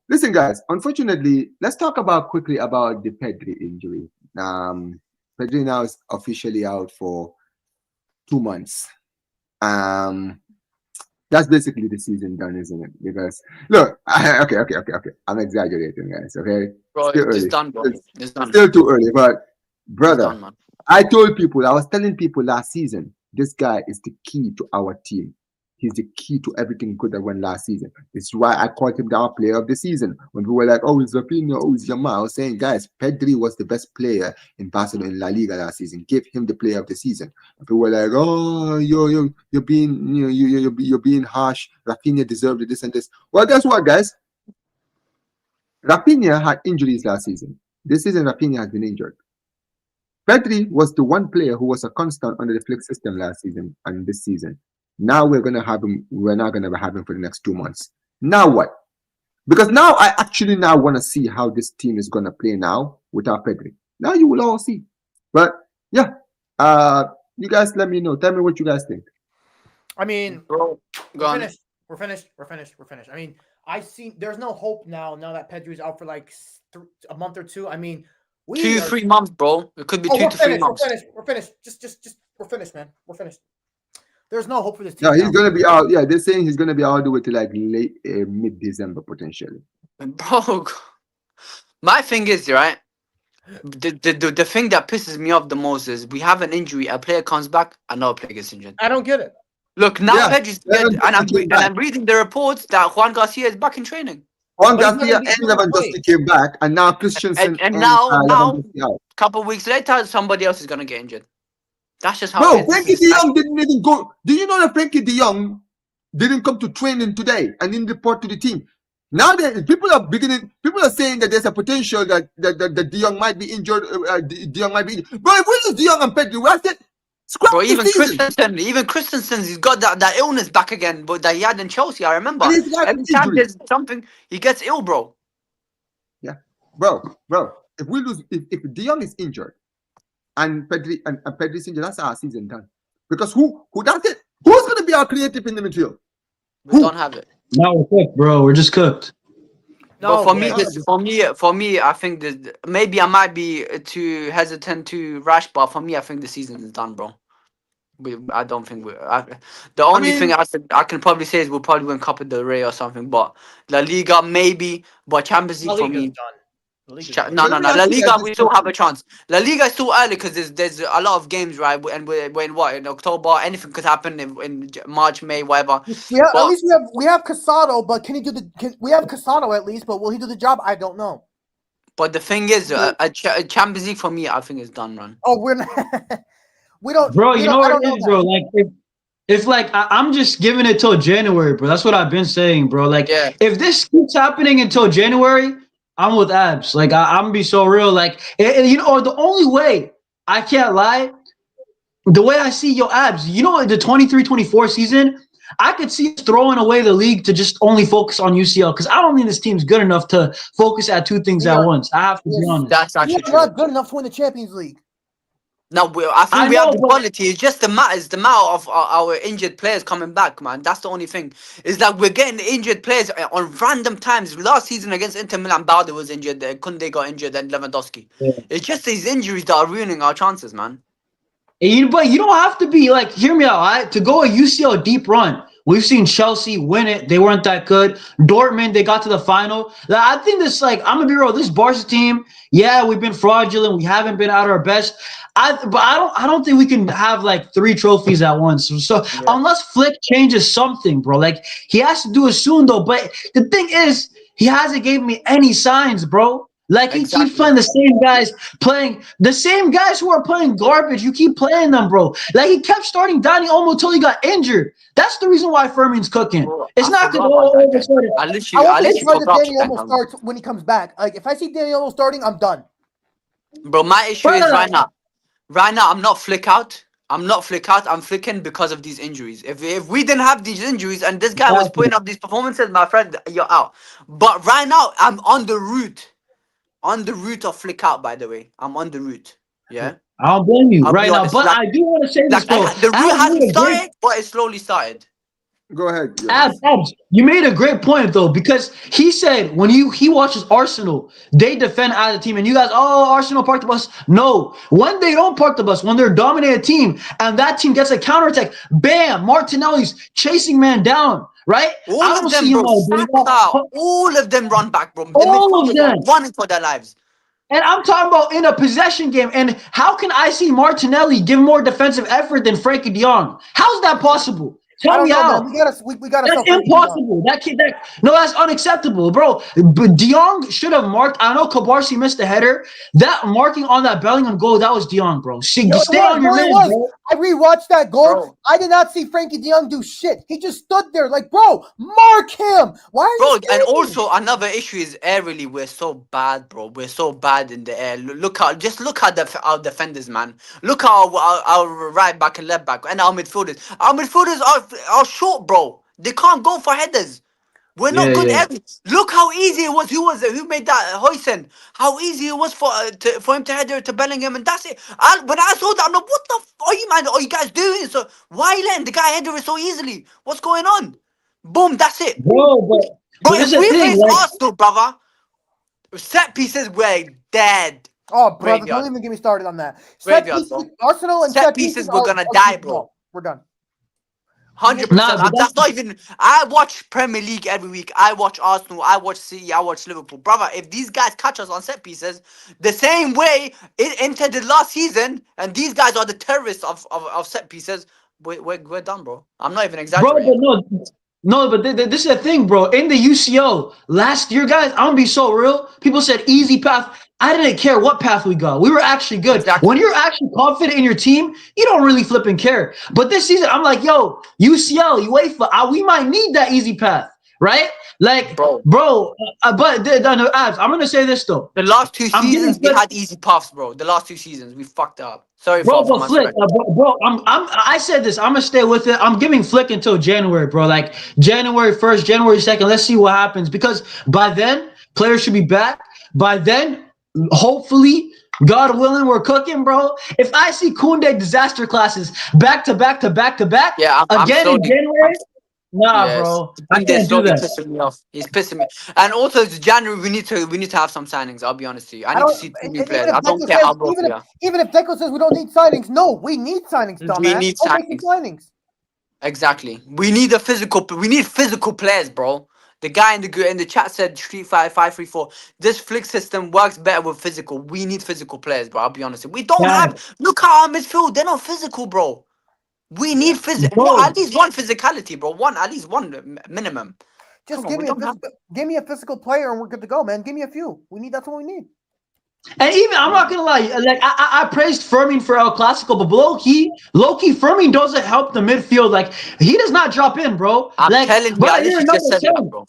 Listen, guys. Unfortunately, let's talk quickly about the Pedri injury. Pedri now is officially out for 2 months. That's basically the season done, isn't it? Because look, okay. I'm exaggerating, guys. Okay,
Bro,
still
it's
early.
done, bro. It's done.
Still too early, but
It's
brother,
done, man.
I was telling people last season, this guy is the key to our team. He's the key to everything good that went last season. This is why I called him the player of the season. When people were like, oh, it's Rapinha, oh, it's Yamal, I was saying, guys, Pedri was the best player in Barcelona in La Liga last season. Give him the player of the season. And people were like, oh, you're being, you're being harsh. Rapinha deserved this and this. Well, guess what, guys? Rapinha had injuries last season. This season, Rapinha has been injured. Pedri was the one player who was a constant under the Flick system last season and this season. Now we're gonna have him. We're not gonna have him for the next 2 months. Now what? Because now I actually now want to see how this team is gonna play now without Pedri. Now you will all see. But yeah, you guys let me know. Tell me what you guys think.
I mean,
Bro,
we're finished. I mean, I see. There's no hope now that Pedri's out for like a month or two. I mean,
2-3 months, bro. It could be 2 to 3 months.
We're finished. Just we're finished, man. We're finished. There's no hope for this team.
No, he's gonna be out. Yeah, they're saying he's gonna be out the way to like late mid-December potentially.
Bro, my thing is, right? The thing that pisses me off the most is we have an injury, a player comes back, another player gets injured.
I don't get it.
Look, now
Yeah,
Pedri's dead, and I'm reading the reports that Juan Garcia is back in training.
Juan
But he's not
Garcia
gonna be
and
able to play.
Lewandowski came back, and now Christensen
And now,
Lewandowski out.
couple weeks later, somebody else is gonna get injured. That's just how
Bro,
it is.
Frankie De Jong didn't even go. Do you know that Frankie De Jong didn't come to training today and didn't report to the team? Now that people are saying that there's a potential that De Jong might be injured. De Jong might be injured. Bro, if we lose De Jong and Pedri, what's it? Scrap
Bro,
the season.
even Christensen, he's got that illness back again, but that he had in Chelsea. I remember.
And he's got
Every time
injury.
there's something, he gets ill, bro.
Yeah, bro. If we lose, if De Jong is injured and Pedri and Pedri's injured, that's our season done. Because who does it? Who's gonna be our creative in the midfield?
We don't have it.
No, we're cooked, bro. We're just cooked.
No, for me, I think that maybe I might be too hesitant, too rash, but for me, I think the season is done, bro. I don't think the only
mean-
thing I can probably say is we'll probably win Copa del Rey or something. But La Liga maybe, but Champions
La
League for
Liga's
me.
done. La Liga's
No,
done.
But
no,
let me
no. La
ask you
Liga,
guys
we
this
still have a
question.
chance. La Liga is too early because there's a lot of games, right? And we're in what, in October? Anything could happen in March, May, whatever.
We have, at
But
least we have Casado, but can he do we have Casado at least, but will he do the job? I don't know.
the thing is, a Champions League for me, I think is done, run.
Oh, we're not. we don't,
Bro,
we
you
don't,
know
I
what
don't
it
know
is,
that.
bro? Like, if like I'm just giving it till January, bro. That's what I've been saying, bro. Like,
Yeah.
if this keeps happening until January, I'm with abs. Like, I'm gonna be so real. Like, you know, or the only way I can't lie, the way I see your abs, you know, the 23-24 season, I could see us throwing away the league to just only focus on UCL because I don't think this team's good enough to focus at two things
We
at
are-
once. I have to be
Yes.
honest.
That's
We
actually
are
true.
not good enough to win the Champions League.
No, I think
I
we have
know,
the
but-
quality. It's just the matter of our injured players coming back, man. That's the only thing. Is that we're getting injured players on random times. Last season against Inter Milan, Balde was injured. Kunde got injured, and Lewandowski.
Yeah.
It's just these injuries that are ruining our chances, man.
But you don't have to be like, hear me out. All right? To go a UCL deep run, we've seen Chelsea win it. They weren't that good. Dortmund, they got to the final. Like, I think this, like, I'm gonna be real. This Barca team, yeah, we've been fraudulent. We haven't been at our best. But I don't think we can have like 3 trophies at once. So
Yeah.
unless Flick changes something, bro, like he has to do it soon though. But the thing is, he hasn't gave me any signs, bro. Like he
Exactly.
keeps playing the same guys, playing the same guys who are playing garbage. You keep playing them, bro. Like he kept starting Dani Olmo till he got injured. That's the reason why Fermin's cooking.
Bro,
It's
I
not
forgot
because
about that guy.
started.
I
I
literally
won't be surprised if
forgot
Dani
about
Olmo
that.
starts when he comes back. Like if I see Dani Olmo starting, I'm done.
Bro, my issue is
Bruh.
right now. Right now, I'm not flick out. I'm not flick out. I'm flicking because of these injuries. If we didn't have these injuries and this guy was
Exactly.
putting up these performances, my friend, you're out. But right now, I'm on the route. On the route of flick out, by the way. I'm on the route. Yeah?
I don't blame you
I'll
right
be
now,
honest,
but
like-
I do want to say this
Like,
though.
the route
Abs
hasn't
made a great-
started, but it slowly started.
Go ahead. Jonas.
Abs, you made a great point though, because he said when he watches Arsenal, they defend as a team, and you guys, oh, Arsenal parked the bus. No, when they don't park the bus, when they're a dominated team, and that team gets a counterattack, bam, Martinelli's chasing man down, right?
All
I
of
don't
them,
see him
bro.
doing
Saka,
that.
all of them run back, bro. The
All of
midfielders are
them.
running for their lives.
And I'm talking about in a possession game. And how can I see Martinelli give more defensive effort than Frankie De Jong? How's that possible?
I
Tell
don't
me
know,
how.
man. We gotta
That's
sell Frankie De Jong.
impossible. No, that's unacceptable, bro. But De Jong should have marked. I know Kabarsi missed the header. That marking on that Bellingham goal, that was De Jong, bro. Stay on your man, bro.
I rewatched that goal.
Bro.
I did not see Frankie De Jong do shit. He just stood there like, bro, mark him. Why are
Bro,
you
and
standing?
also another issue is aerially we're so bad, bro. We're so bad in the air. Look at our defenders, man. Look at our right back and left back and our midfielders. Our midfielders are short, bro. They can't go for headers. We're not
Yeah,
good
yeah.
at it. Look how easy it was. Who made that? Hoysen. How easy it was for him to header to Bellingham, and that's it. When I saw that, I'm like, what the are you, man? Are you guys doing? So why are you letting the guy header it so easily? What's going on? Boom, that's it.
Bro,
Bro,
but
if
it's a
we
thing,
face
like,
Arsenal, brother, set pieces, we're dead.
Oh, brother,
Graveyard.
don't even get me started on that. Set
Graveyard,
pieces,
bro.
Arsenal and
Set pieces, we're gonna die, bro.
We're done.
100%.
Nah, but
That's not even. I watch Premier League every week. I watch Arsenal. I watch City. I watch Liverpool. Brother, if these guys catch us on set pieces, the same way Inter did last season, and these guys are the terrorists of set pieces, we're done, bro. I'm not even
bro,
exaggerating.
but no, but this is the thing, bro. In the UCO last year, guys, I'm gonna be so real. People said easy path. I didn't care what path we got. We were actually good.
Exactly.
When you're actually confident in your team, you don't really flip and care. But this season, I'm like, yo, UCL, UEFA, we might need that easy path, right? Like,
Bro.
but no, Abs, I'm gonna say this though.
The last 2
I'm
seasons,
getting
we had easy paths, bro. The last 2 seasons, we fucked up. Sorry
Bro,
for
but
my
Flick, bro, I said this. I'm gonna stay with it. I'm giving Flick until January, bro. Like January 1st, January 2nd. Let's see what happens because by then players should be back. By then, hopefully, God willing, we're cooking, bro. If I see Koundé disaster classes back to back,
Yeah, I'm
again in
slowly-
January, Nah,
Yes.
bro. I
He's
can't do
slowly
that.
pissing me off. He's pissing me. And also, it's January. We need to have some signings. I'll be honest with you. I need to see two new players. I don't care how broke we are.
Even if Deco says we don't need signings, no, we need signings, dumbass.
We need
Go make some
signings.
signings.
Exactly. We need We need physical players, bro. The guy in the chat said 3-5-5-3-4. This flick system works better with physical. We need physical players, bro. I'll be honest. We don't have. Look at our midfield. They're not physical, bro. We need at least one physicality, bro. At least one minimum.
Just give me a physical player and we're good to go, man. Give me a few. That's what we need.
And even I'm not gonna lie, like I praised Fermin for El Clasico, but low key, Fermin doesn't help the midfield. Like he does not drop in, bro.
I'm
like,
telling you, I literally just said that, bro.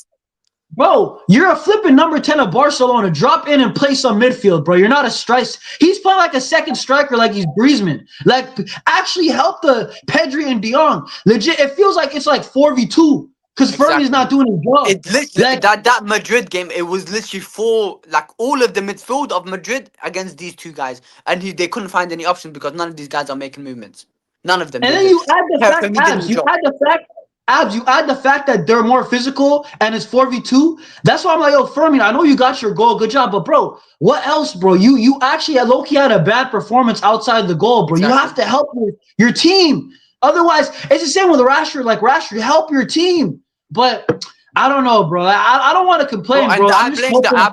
Bro, you're a flipping number 10 of Barcelona. Drop in and play some midfield, bro. You're not a strike. He's playing like a second striker, like he's Griezmann. Like actually help the Pedri and De Jong. Legit, it feels like it's like 4v2. Because Fermin's not doing his job.
It literally, that Madrid game, it was literally all of the midfield of Madrid against these two guys. And they couldn't find any options because none of these guys are making movements. None of them.
And then you add the fact, that they're more physical and it's 4v2. That's why I'm like, yo, Fermin, I know you got your goal. Good job. But, bro, what else, bro? You actually low-key had a bad performance outside the goal, bro. Exactly. You have to help your team. Otherwise, it's the same with Rashford. Like, Rashford, help your team. But I don't know, bro. I don't want to complain, bro.
I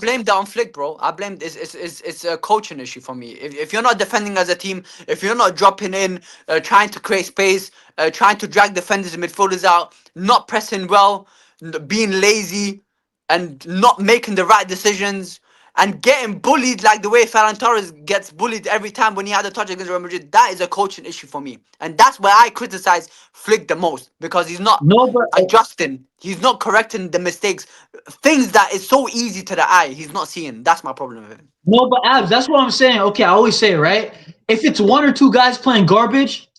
blame that on Flick, bro. I blame it's a coaching issue for me. If you're not defending as a team, if you're not dropping in, trying to create space, trying to drag defenders and midfielders out, not pressing well, being lazy, and not making the right decisions, and getting bullied like the way Ferran Torres gets bullied every time when he had a touch against Real Madrid, that is a coaching issue for me. And that's where I criticize Flick the most, because he's not adjusting. He's not correcting the mistakes. Things that is so easy to the eye, he's not seeing. That's my problem with him.
No, but Abs, that's what I'm saying. Okay, I always say, right? If it's one or two guys playing garbage,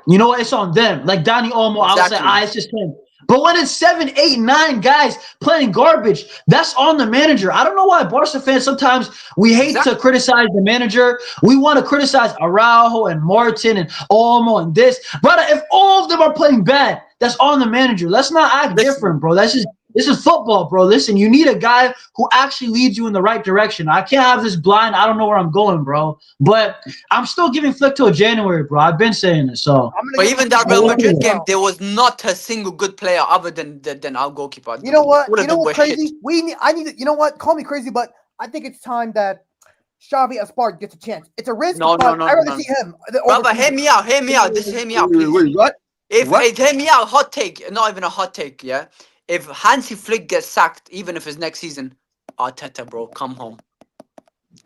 you know what? It's on them. Like Donny Olmo, exactly. I would say, it's just him. But when it's 7, 8, 9 guys playing garbage, that's on the manager. I don't know why Barca fans sometimes we hate to criticize the manager. We want to criticize Araujo and Martin and Olmo and this. But if all of them are playing bad, that's on the manager. Let's not act different, bro. This is football, bro. Listen, you need a guy who actually leads you in the right direction. I can't have this blind, I don't know where I'm going, bro. But I'm still giving Flick till January, bro. I've been saying it. So,
but even that Real Madrid game, there was not a single good player other than our goalkeeper.
You know what? You know what's crazy? You know what? Call me crazy, but I think it's time that Xavi Aspar gets a chance. It's a risk.
No.
I'd rather see him.
Brother, hear me out. Just hear me out, please.
Wait, what?
Hear me out. Hot take. Not even a hot take, yeah? If Hansi Flick gets sacked, even if it's next season, Arteta, bro, come home.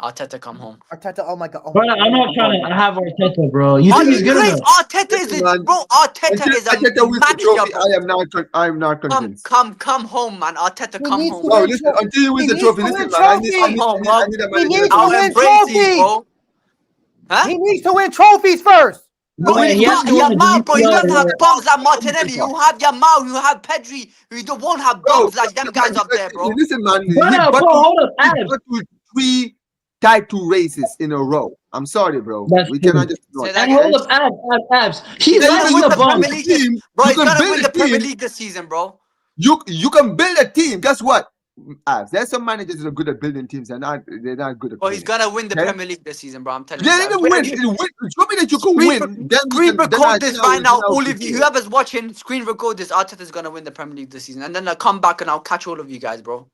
Arteta, come home.
Arteta, oh my God. Oh
bro, I'm not trying to have Arteta, bro. You think he's good enough?
Arteta is a manager.
I am not convinced.
Come home, man. Arteta, come home.
No, listen, until you win the trophy, listen, man. I need a manager.
I'll embrace you, bro.
Huh? He needs to win trophies first.
Bro, Yamal, bro, you don't have bombs like Martinelli. You have Yamal, you have Pedri. You won't have bombs like them guys up there, bro.
Listen, man.
Hold up,
3 Type 2 races in a row. I'm sorry, bro. We cannot just do it.
And hold up, Abs. He's not
win the Premier League. Bro, he's gonna win the Premier League this season, bro.
You can build a team. Guess what? There's some managers that are good at building teams. They're not good at.
Oh, he's gonna win the Premier League this season, bro. I'm telling
you.
Yeah,
win. Show me that you can win.
Screen record this right now. All of you, whoever's watching, screen record this. Arteta's gonna win the Premier League this season, and then I'll come back and I'll catch all of you guys, bro.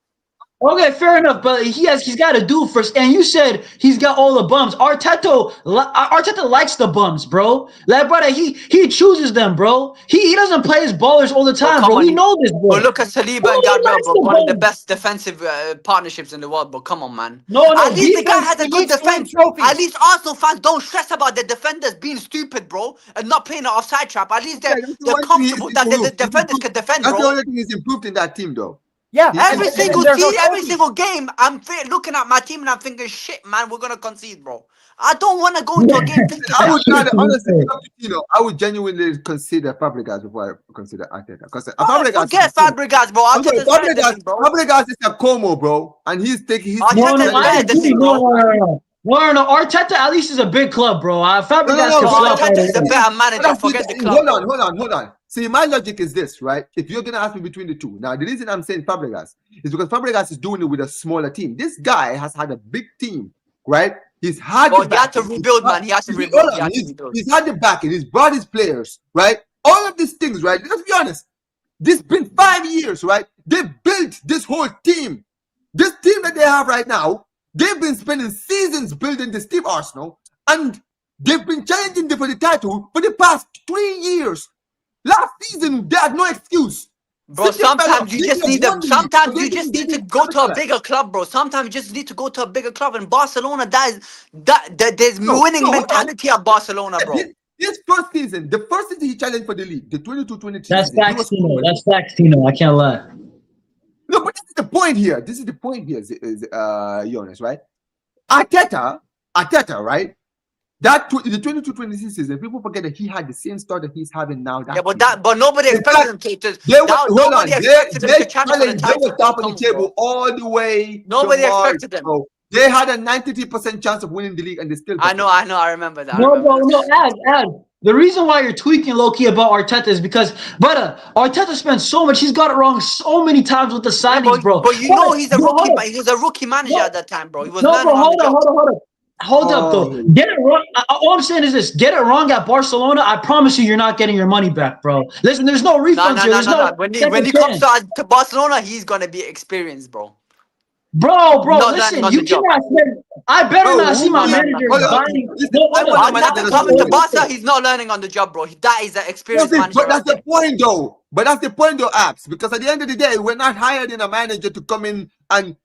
Okay, fair enough, but he's got to do first. And you said he's got all the bums. Arteta likes the bums, bro. Like, brother, he chooses them, bro. He doesn't play his ballers all the time, bro. We know this, bro.
Look at Saliba and Gabriel, bro. One of the best defensive partnerships in the world, bro. Come on, man. At least the guy has a good defense. At least Arsenal fans don't stress about the defenders being stupid, bro, and not playing an offside trap. At least they're comfortable that the defenders can defend, bro.
That's the only thing he's improved in that team, though.
Yeah,
every single game, I'm looking at my team and I'm thinking, shit, man, we're gonna concede, bro. I don't want to go into a game thinking.
I would not, honestly, I would genuinely consider Fabregas before I consider Arteta. Because
forget Fabregas, bro.
Fabregas is a Como, bro, and he's taking his.
No. Arteta at least is a big club, bro. Fabregas
Arteta is a better manager. Forget the club.
Hold on. See, my logic is this, right? If you're gonna ask me between the two, now the reason I'm saying Fabregas is because Fabregas is doing it with a smaller team. This guy has had a big team, right? He's had
Well,
the
he had to
backing.
rebuild, man. He has to rebuild. He had to rebuild.
He's had the backing. He's brought his players, right? All of these things, right? Let's be honest. This been 5 years, right? They built this whole team. This team that they have right now, they've been spending seasons building this team, Arsenal, and they've been challenging them for the title for the past 3 years. Last season, they had no excuse.
Bro, sometimes you just need to. Sometimes you just need to go to a bigger club, bro. Sometimes you just need to go to a bigger club. In Barcelona, there's winning mentality at Barcelona, bro.
This first season, the first season he challenged for the league, the 22-23
That's
season.
facts, Tino. That's facts, Tino. I can't lie.
No, but this is the point here. This is the point here, Jonas, right? Arteta, right? That the 22-23 season, people forget that he had the same start that he's having now.
Yeah, but nobody expected him to. Nobody expected him to challenge for the title.
They were top of the table all the way.
Nobody expected them.
Bro. They had a 93% chance of winning the league, and they still.
I know. I remember that.
No, Ad. The reason why you're tweaking low-key about Arteta is because, brother, Arteta spent so much. He's got it wrong so many times with the signings, bro.
But you know he's a rookie. He was a rookie manager at that time, bro. He was learning on the job.
Hold up, though. Get it wrong. All I'm saying is this: get it wrong at Barcelona. I promise you, you're not getting your money back, bro. Listen, there's no refunds here.
No. When he comes to Barcelona, he's gonna be experienced, bro.
Bro, listen, you cannot. I better not see my manager buying.
Coming to Barca, he's not learning on the job, bro. That is an experienced manager.
But that's the point, though. Apps. Because at the end of the day, we're not hiring a manager to come in and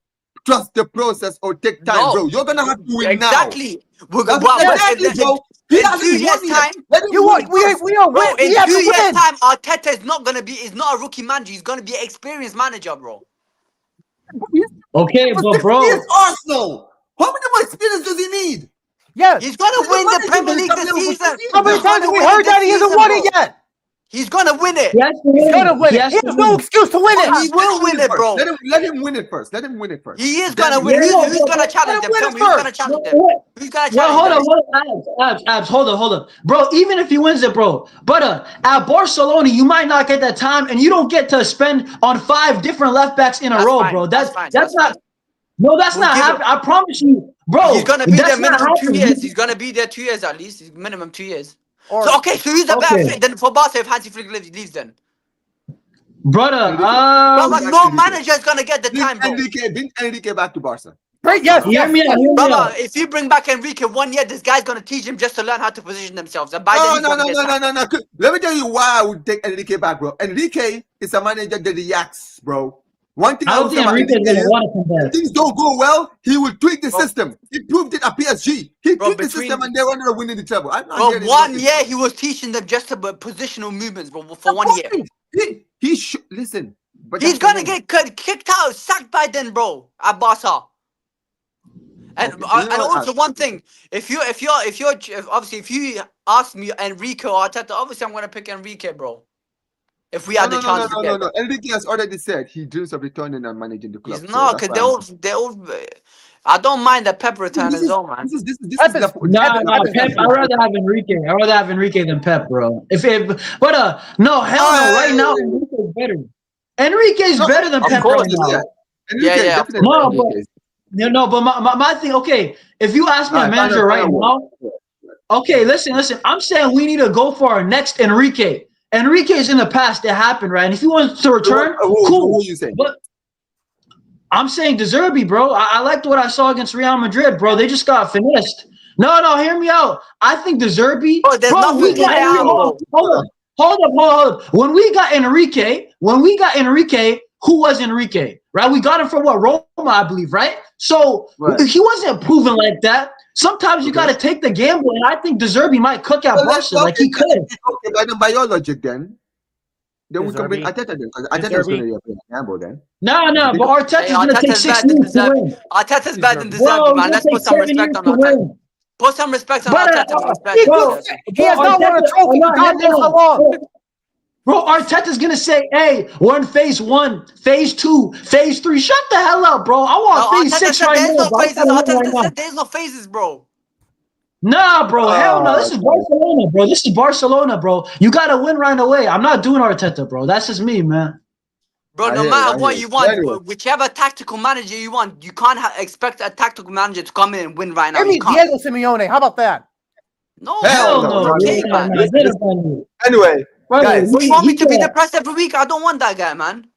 trust the process or take time, bro. You're gonna have to win now.
Exactly.
Bro. In 2
years' time, Arteta is not a rookie manager. He's gonna be an experienced manager, bro.
Okay, but bro,
it's Arsenal. How many more experience does he need?
Yeah,
he's gonna win the Premier League this season.
How many times have we heard that he hasn't won it yet?
He's gonna win it.
Yes,
he's gonna win it. He has no excuse to win it.
He will win it, bro.
Let him win it first.
He is gonna win. Who's gonna challenge him? Who's gonna challenge him? Who's gonna challenge him?
Abs, hold up, bro. Even if he wins it, bro, but at Barcelona, you might not get that time, and you don't get to spend on 5 different left backs in a row, bro. That's not. No, that's not happening. I promise you, bro.
He's gonna be there minimum 2 years. He's gonna be there 2 years at least. Minimum 2 years. So who's a better fit than for Barca if Hansi Flick leaves then?
Brother,
no manager is gonna get the time, bro.
Enrique back to Barca.
Right, yes.
Hear me
Brother, if you bring back Enrique 1 year, this guy's gonna teach him just to learn how to position themselves. And by
no. Let me tell you why I would take Enrique back, bro. Enrique is a manager that reacts, bro. One thing
I don't think Enrique is gonna want to come back.
Things don't go well, he will tweak the system. He proved it at PSG. He tweaked the system and they were not winning the treble.
Bro, 1 year he was teaching them just about positional movements, bro, for 1 year.
He should listen.
But he's gonna get kicked out, sacked by then, bro, at Barca. And also one thing, if you ask me Enrique or Arteta, obviously I'm gonna pick Enrique, bro. If we had the chance to get.
No. Enrique has already said he dreams of returning and managing the club.
He's not, because they all. I don't mind the Pep return as well, man.
Pep. I'd rather have Enrique. I'd rather have Enrique than Pep, bro. No, hell no. Right now, Enrique's better. Enrique's better than Pep right now.
Yeah.
No, but my thing. Okay, if you ask me a manager right now, okay, listen. I'm saying we need to go for our next Enrique. Enrique's in the past. It happened, right? And if he wants to return, cool.
Who are you saying?
But I'm saying De Zerbi, bro. I liked what I saw against Real Madrid, bro. They just got finessed. No, hear me out. I think De Zerbi.
Oh, there's nothing
Hold up. When we got Enrique, who was Enrique? Right? We got him from Roma, I believe, right? So he wasn't proven like that. Sometimes you got to take the gamble, and I think De Zerbi might cook out Barca like he could.
Okay, by your logic, then we can bring Arteta then, because Arteta's going to be a gamble then.
No, but Arteta's going to take 6 years to win.
Arteta's better than De Zerbi, man. Let's put some respect on Arteta. Put some respect on Arteta.
He has not won a trophy for God knows how long.
Bro, Arteta's going to say, hey, we're in phase 1, phase 2, phase 3. Shut the hell up, bro. I want phase 6 right now.
Arteta said there's no phases, bro.
Nah, bro. Hell no. This is
Okay.
Barcelona, bro. This is Barcelona, bro. You gotta win right away. I'm not doing Arteta, bro. That's just me, man.
Bro,
I
no
hear you, I
matter
hear
what
you.
you want,
Anyway.
whichever tactical manager you want, you can't expect a tactical manager to come in and win right now.
Give
You
me
can't.
Diego Simeone. How about that?
No,
Hell
bro.
no,
no.
no,
Okay,
no.
man.
Listen, listen. Anyway,
Bro,
guys.
What, you want me to be
can't.
depressed every week? I don't want that guy, man.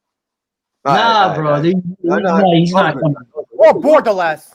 Nah, bro.
No, no,
No, he's
all
not
good,
coming.
man, all good.
Or Borderless.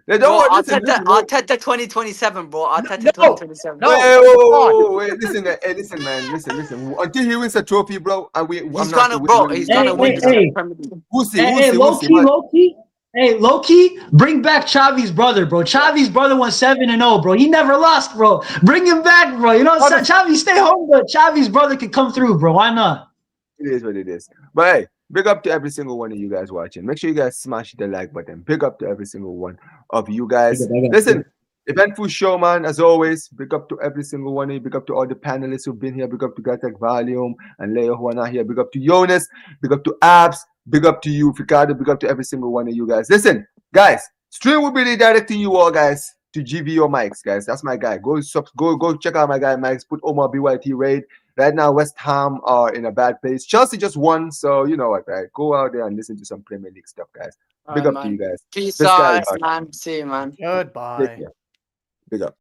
Hey, don't
Bro,
worry, listen, listen.
Arteta 2027, bro. Arteta
No,
2027.
no.
Wait, listen, hey, listen, man, listen. Until he wins a trophy, bro, and I'm
He's
not.
gonna, bro. He's gonna win the
Hey,
Premier League.
We'll see,
hey,
we'll see, we'll see. But
low key. Hey, low key, bring back Xavi's brother, bro. Xavi's brother went 7-0, bro. He never lost, bro. Bring him back, bro. You know what I'm saying? Xavi, stay home, but Xavi's brother can come through, bro. Why not?
it is what it is. But hey, big up to every single one of you guys watching. Make sure you guys smash the like button. Big up to every single one of you guys. Listen, eventful show, man. As always, big up to every single one of you. Big up to all the panelists who've been here. Big up to guys like Volume and Leo who are not here. Big up to Jonas. Big up to Abs. Big up to you, Ricardo. Big up to every single one of you guys. Listen, guys, stream will be redirecting you all, guys, to GVO Mics, guys. That's my guy. Go check out my guy Mics. Put Omar BYT raid. Right now, West Ham are in a bad place. Chelsea just won, so you know what, right? Go out there and listen to some Premier League stuff, guys. Big up to you guys.
Peace
This guy
out,
is hard.
man. See you, man.
Take
Goodbye.
care. Big up.